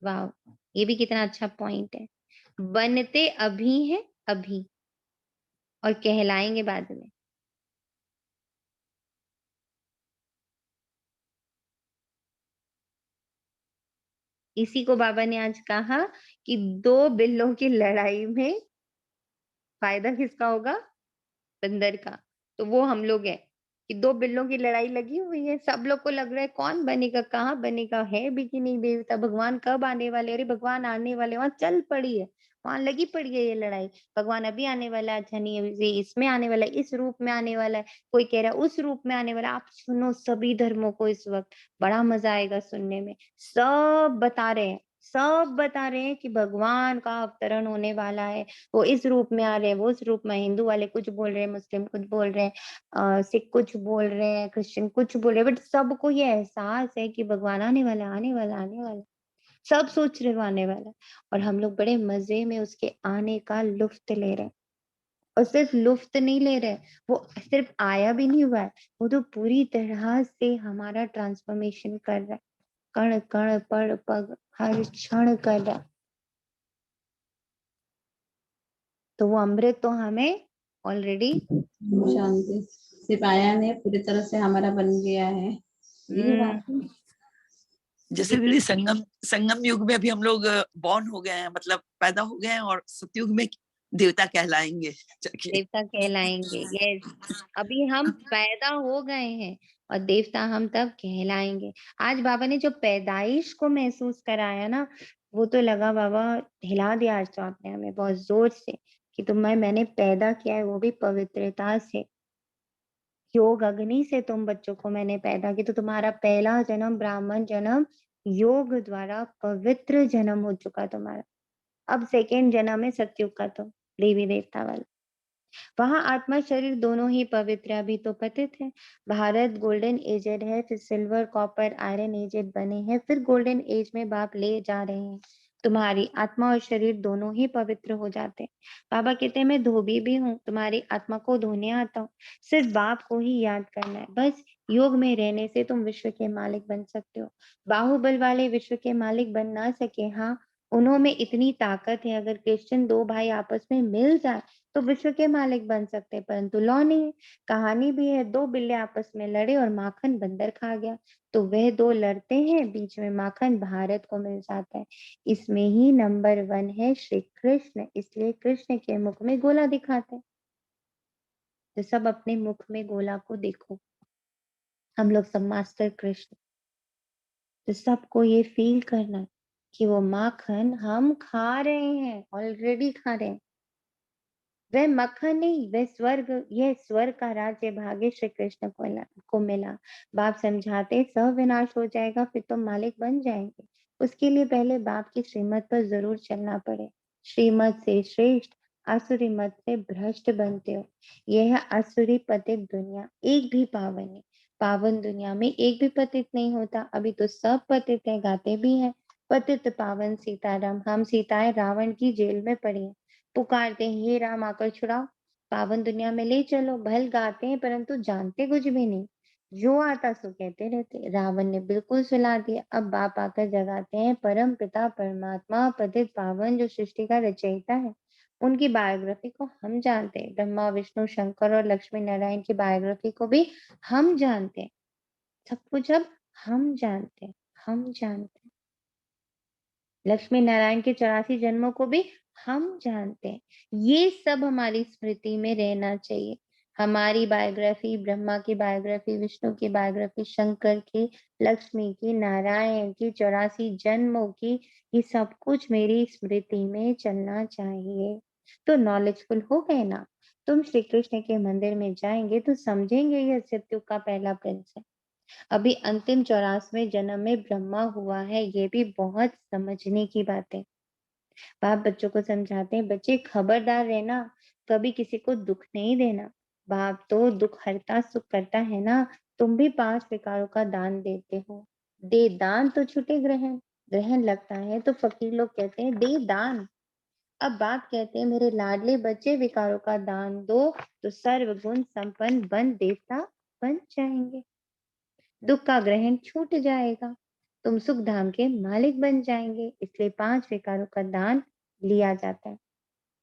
वाह, ये भी कितना अच्छा पॉइंट है। बनते अभी हैं, अभी, और कहलाएंगे बाद में। इसी को बाबा ने आज कहा कि 2 बिल्लों की लड़ाई में फायदा किसका होगा? बंदर का। तो वो हम लोग हैं कि 2 बिल्लों की लड़ाई लगी हुई है। सब लोग को लग रहा है कौन बनेगा, कहाँ बनेगा, है भी कि नहीं देवता, भगवान कब आने वाले, अरे भगवान आने वाले, वहां चल पड़ी है, वहां लगी पड़ी है ये लड़ाई। भगवान अभी आने वाला है, अच्छा नहीं अभी इसमें आने वाला है, इस रूप में आने वाला है, कोई कह रहा है उस रूप में आने वाला है। आप सुनो सभी धर्मों को इस वक्त, बड़ा मजा आएगा सुनने में। सब बता रहे हैं कि भगवान का अवतरण होने वाला है, वो इस रूप में आ रहे हैं, वो उस रूप में। हिंदू वाले कुछ बोल रहे हैं, मुस्लिम कुछ बोल रहे हैं, सिख कुछ बोल रहे हैं, क्रिश्चियन कुछ बोल रहे हैं, बट सबको ये एहसास है कि भगवान आने वाला, आने वाला, आने वाला। सब सोच रहे वो आने वाला, और हम लोग बड़े मजे में उसके आने का लुफ्त ले रहे हैं। और सिर्फ लुफ्त नहीं ले रहे, वो सिर्फ आया भी नहीं हुआ है, वो तो पूरी तरह से हमारा ट्रांसफॉर्मेशन कर रहा है, कण कण पड़ पग हर क्षण कर रहा है। तो वो अमृत तो हमें ऑलरेडी शांति सिर्फ आया नहीं, पूरी तरह से हमारा बन गया है। ये बात है। जैसे दीदी संगम युग में अभी हम लोग बॉर्न हो गए हैं, मतलब पैदा हो गए हैं, और सतयुग में देवता कहलाएंगे। चलिए। देवता कहलाएंगे। यस, अभी हम पैदा हो गए हैं और देवता हम तब कहलाएंगे। आज बाबा ने जो पैदाइश को महसूस कराया ना, वो तो लगा बाबा हिला दिया आज तो आपने हमें बहुत जोर से, कि मैंने पैदा किया है वो भी पवित्रता से। योग अग्नि से तुम बच्चों को मैंने पैदा किया, तो तुम्हारा पहला जन्म ब्राह्मण जन्म योग द्वारा पवित्र जन्म हो चुका तुम्हारा। अब सेकेंड जन्म है सतयुग का, तो देवी देवता वाला। वहां आत्मा शरीर दोनों ही पवित्र, अभी तो पतित है। भारत गोल्डन एजेड है, फिर सिल्वर कॉपर आयरन एजेड बने हैं, फिर गोल्डन एज में बाप ले जा रहे हैं। तुम्हारी आत्मा और शरीर दोनों ही पवित्र हो जाते हैं। बाबा कहते हैं मैं धोबी भी हूँ, तुम्हारी आत्मा को धोने आता हूँ। सिर्फ बाप को ही याद करना है बस। योग में रहने से तुम विश्व के मालिक बन सकते हो। बाहुबल वाले विश्व के मालिक बन ना सके, हाँ उन्होंने इतनी ताकत है, अगर क्रिश्चियन दो भाई आपस में मिल जाए तो विश्व के मालिक बन सकते हैं, परंतु लॉ नहीं है। कहानी भी है, दो बिल्ले आपस में लड़े और माखन बंदर खा गया, तो वह दो लड़ते हैं, बीच में माखन भारत को मिल जाता है। इसमें ही नंबर 1 है श्री कृष्ण, इसलिए कृष्ण के मुख में गोला दिखाते हैं। तो सब अपने मुख में गोला को देखो, हम लोग सब मास्टर कृष्ण। तो सबको ये फील करना कि वो माखन हम खा रहे हैं, ऑलरेडी खा रहे हैं। वह मक्खन नहीं, वह स्वर्ग, यह स्वर्ग का राज्य भाग्य श्री कृष्ण को मिला। बाप समझाते सब विनाश हो जाएगा, फिर तो मालिक बन जाएंगे। उसके लिए पहले बाप की श्रीमत पर जरूर चलना पड़े। श्रीमत से श्रेष्ठ आसुरी मत से भ्रष्ट बनते हो। यह है आसुरी पतित दुनिया, एक भी पावन नहीं। पावन दुनिया में एक भी पतित नहीं होता। अभी तो सब पतित है, गाते भी हैं पतित पावन सीताराम। हम सीताएं रावण की जेल में पड़ी हैं, पुकारते हैं हे राम आकर छुड़ाओ, पावन दुनिया में ले चलो। भल गाते हैं परंतु जानते कुछ भी नहीं, जो आता सो कहते रहते। रावण ने बिल्कुल सुला दिया। अब बाप आकर जगाते हैं परम पिता परमात्मा पतित पावन जो सृष्टि का रचयिता है, उनकी बायोग्राफी को हम जानते हैं। ब्रह्मा विष्णु शंकर और लक्ष्मी नारायण की बायोग्राफी को भी हम जानते हैं। सब कुछ अब हम जानते हैं, हम जानते हैं। लक्ष्मी नारायण के 84 जन्मों को भी हम जानते हैं। ये सब हमारी स्मृति में रहना चाहिए। हमारी बायोग्राफी, ब्रह्मा की बायोग्राफी, विष्णु की बायोग्राफी, शंकर की, लक्ष्मी की, नारायण की, 84 जन्मों की, ये सब कुछ मेरी स्मृति में चलना चाहिए। तो नॉलेजफुल हो गए ना। तुम श्री कृष्ण के मंदिर में जाएंगे तो समझेंगे यह सतयुग का पहला प्रिंस है। अभी अंतिम 84वें जन्म में ब्रह्मा हुआ है, ये भी बहुत समझने की बात है। बाप बच्चों को समझाते हैं बच्चे खबरदार रहना, कभी किसी को दुख नहीं देना। बाप तो दुख हरता सुख करता है ना। तुम भी 5 विकारों का दान देते हो। दे दान तो छूटे ग्रहण, ग्रहण लगता है तो फकीर लोग कहते हैं दे दान। अब बाप कहते हैं मेरे लाडले बच्चे विकारों का दान दो तो सर्वगुण संपन्न बन देवता बन जाएंगे। दुख का ग्रहण छूट जाएगा, तुम सुख धाम के मालिक बन जाएंगे। इसलिए 5 विकारों का दान लिया जाता है।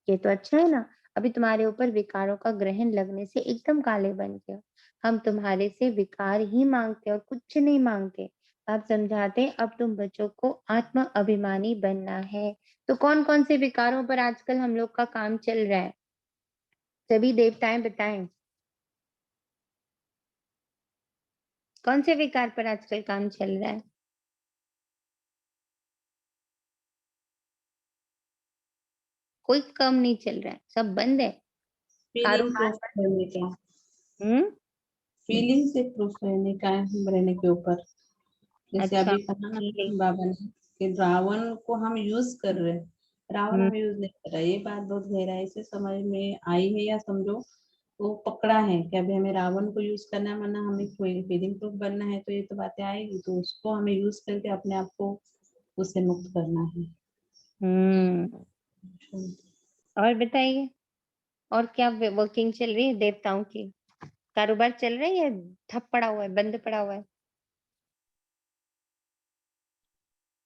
ये तो अच्छा है ना। अभी तुम्हारे ऊपर विकारों का ग्रहण लगने से एकदम काले बन गए हो। हम तुम्हारे से विकार ही मांगते और कुछ नहीं मांगते। आप समझाते हैं अब तुम बच्चों को आत्म अभिमानी बनना है। तो कौन कौन से विकारों पर आजकल हम लोग का काम चल रहा है, सभी देवताएं बताएं। कौन से विकार पर आजकल काम चल रहा है? कोई काम नहीं चल रहा है, सब बंद है। कारों फीलिंग के प्रूफ ऊपर रहने का, फीलिंग से प्रूफ रहने के ऊपर। जैसे अच्छा अभी कहा ना फीलिंग। बाबा ने कि रावण को हम यूज कर रहे हैं, रावण हमें यूज नहीं कर रहा है। ये बात बहुत गहराई से समझ में आई है, या समझो वो पकड़ा है कि अभी हमें रावण को यूज करना है, वरना हमें कोई फीलिंग प्रूफ बनना है। तो ये तो बातें आएगी, तो उसको हमें यूज करके अपने आप को उससे मुक्त करना है। और बताइए, और क्या वर्किंग चल रही है देवताओं की? कारोबार चल रहा है या ठप पड़ा हुआ है, बंद पड़ा हुआ है?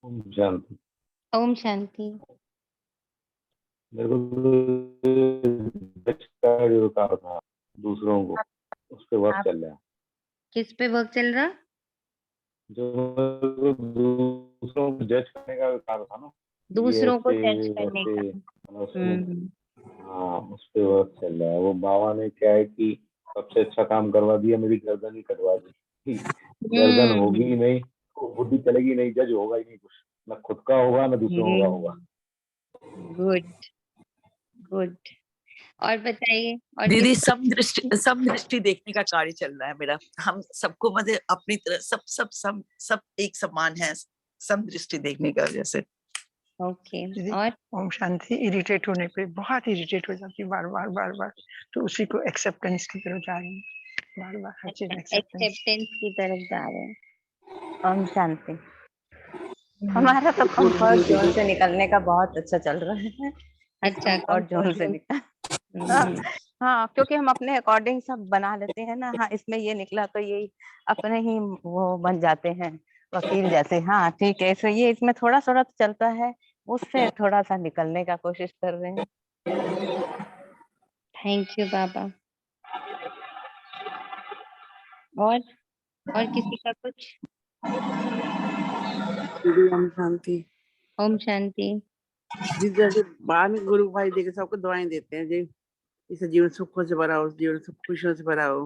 ओम शांति। ओम शांति। मेरे को जो काम था दूसरों को, उस पे वर्क आप चल रहा है। किस पे वर्क चल रहा? जो मेरे को दूसरों को जज करने का काम था ना, ये दूसरों को ऐसे जज करने वैसे, का। मतलब हाँ, उस पे वर्क चल रहा है। वो बाबा ने क्या है कि सबसे अच्छा काम करवा दिया, मेरी गर्दन ही कटवा दी। गर्दन होगी ही नहीं, तो बुद्धि चलेगी नहीं, जज होगा ही नहीं कुछ, ना खुद का होगा ना दूसरों का होगा। Good good. और बताइए और दीदी किस समदृष्टि देखने का कार्य चल रहा है मेरा। हम सबको मतलब अपनी तरह सब एक समान है, समदृष्टि देखने का वजह से। ओके। दीदी और ओम शांति। इरिटेट होने पे बहुत इरिटेट हो जाती है बार बार बार बार, तो उसी को एक्सेप्टेंस की तरफ जा रही हूँ, बार बार हर चीज एक्सेप्टेंस। एक्सेप्टेंस की तरफ जा रहे हैं। ओम शांति। हमारा तो कंफर्ट जोन से निकलने का बहुत अच्छा चल रहा है। अच्छा कंफर्ट जोन से निकल हाँ, क्योंकि हम अपने अकॉर्डिंग सब बना लेते हैं ना। हाँ, इसमें ये निकला तो ये अपने ही वो बन जाते हैं वकील जैसे। हाँ ठीक है, ये इसमें थोड़ा थोड़ा तो चलता है, उससे थोड़ा सा निकलने का कोशिश कर रहे हैं। थैंक यू बाबा। और किसी का कुछ? दीदी ओम शांति। ओम शांति। जी जैसे बाद में गुरु भाई देके सबको दुआएं देते हैं जी, इसे जीवन सुखों से भरा हो, जीवन सुख खुशियों से भरा हो।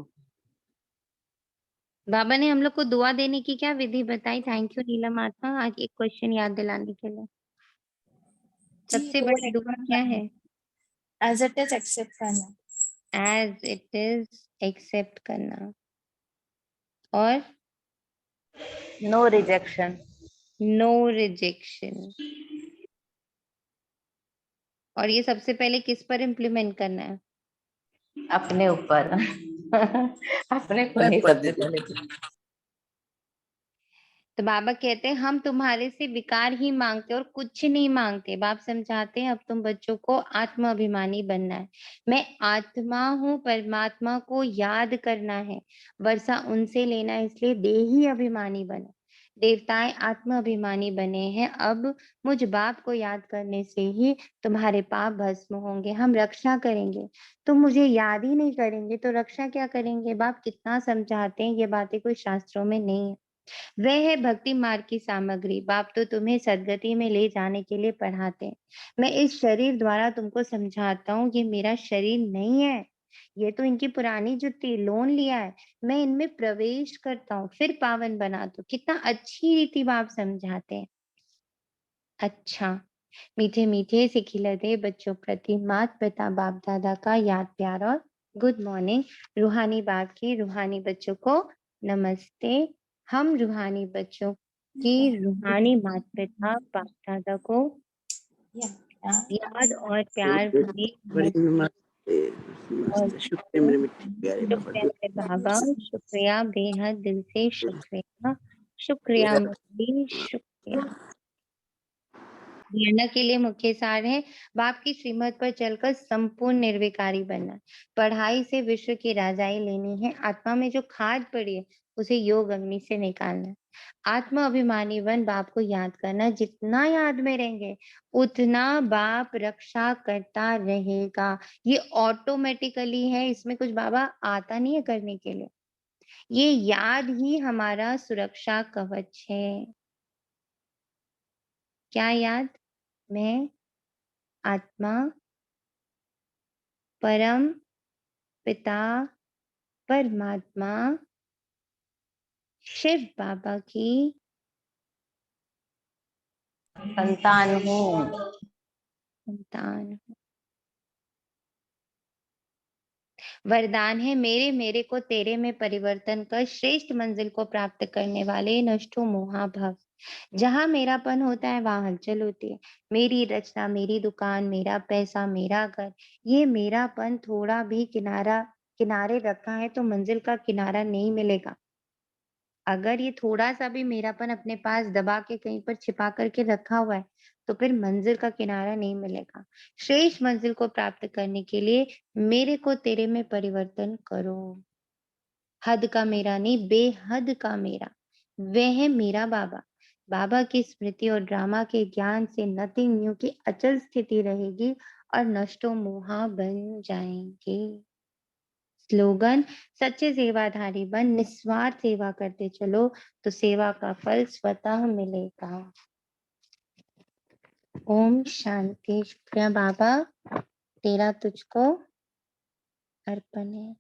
बाबा ने हम लोग को दुआ देने की क्या विधि बताई? थैंक यू नीला माता, आज एक क्वेश्चन याद दिलाने के लिए। जी, सबसे बड़ी दुआ क्या है? एज इट इज एक्सेप्ट करना। एज इट इज एक्सेप्ट करना। और नो रिजेक्शन। No rejection. और ये सबसे पहले किस पर इम्प्लीमेंट करना है? अपने ऊपर अपने को ही सबसे पहले। तो बाबा कहते हैं हम तुम्हारे से विकार ही मांगते और कुछ नहीं मांगते। बाप समझाते हैं अब तुम बच्चों को आत्म अभिमानी बनना है। मैं आत्मा हूँ, परमात्मा को याद करना है, वर्षा उनसे लेना है, इसलिए देही अभिमानी बनो। देवताएं आत्म अभिमानी बने हैं, अब मुझ बाप को याद करने से ही तुम्हारे पाप भस्म होंगे। हम रक्षा करेंगे, तुम मुझे याद ही नहीं करेंगे तो रक्षा क्या करेंगे? बाप कितना समझाते हैं, ये बातें कोई शास्त्रों में नहीं है। वह है भक्ति मार्ग की सामग्री। बाप तो तुम्हें सदगति में ले जाने के लिए पढ़ाते हैं। मैं इस शरीर द्वारा तुमको समझाता हूँ, ये मेरा शरीर नहीं है, ये तो इनकी पुरानी जुत्ती, लोन लिया है। मैं इनमें प्रवेश करता हूँ, फिर पावन बनाता हूँ। कितना अच्छी रीति बाप समझाते हैं। अच्छा, मीठे मीठे से खिलते बच्चों प्रति माता पिता बाप दादा का याद प्यार और गुड मॉर्निंग। रूहानी बाप की रूहानी बच्चों को नमस्ते। हम रूहानी बच्चों की रूहानी माता पिता बाप दादा को याद और प्यार भरी बड़ी नमस्ते नमस्ते और नमस्ते। शुक्रिया मेरे मिट्टी प्यारे बाबा शुक्रिया जी। है बाबा, शुक्रिया बेहद दिल से शुक्रिया, शुक्रिया मुरली, शुक्रिया। प्रेरणा के लिए मुख्य सार है बाप की श्रीमत पर चलकर संपूर्ण निर्विकारी बनना। पढ़ाई से विश्व की राजाई लेनी है। आत्मा में जो खाद पड़ी है उसे योग अग्नि से निकालना है। आत्मा अभिमानी बन बाप को याद करना। जितना याद में रहेंगे उतना बाप रक्षा करता रहेगा। ये ऑटोमेटिकली है, इसमें कुछ बाबा आता नहीं है करने के लिए। ये याद ही हमारा सुरक्षा कवच है। क्या याद? मैं आत्मा परम पिता परमात्मा शिव बाबा की संतान हूँ। संतान हूँ। वरदान है मेरे मेरे को तेरे में परिवर्तन कर श्रेष्ठ मंजिल को प्राप्त करने वाले नष्टो मोहाभव। जहाँ मेरापन होता है वहां हलचल होती है। मेरी रचना, मेरी दुकान, मेरा पैसा, मेरा घर, ये मेरापन थोड़ा भी किनारे रखा है तो मंजिल का किनारा नहीं मिलेगा। अगर ये थोड़ा सा भी मेरापन अपने पास दबा के कहीं पर छिपा करके रखा हुआ है तो फिर मंजिल का किनारा नहीं मिलेगा। श्रेष्ठ मंजिल को प्राप्त करने के लिए मेरे को तेरे में परिवर्तन करो। हद का मेरा नहीं, बेहद का मेरा। वह है मेरा बाबा। बाबा की स्मृति और ड्रामा के ज्ञान से नथिंग न्यू की अचल स्थिति रहेगी और नष्टो मोहा बन जाएंगे। स्लोगन सच्चे सेवाधारी बन निस्वार्थ सेवा करते चलो तो सेवा का फल स्वतः मिलेगा। ओम शांति। शुक्रिया बाबा। तेरा तुझको अर्पण है।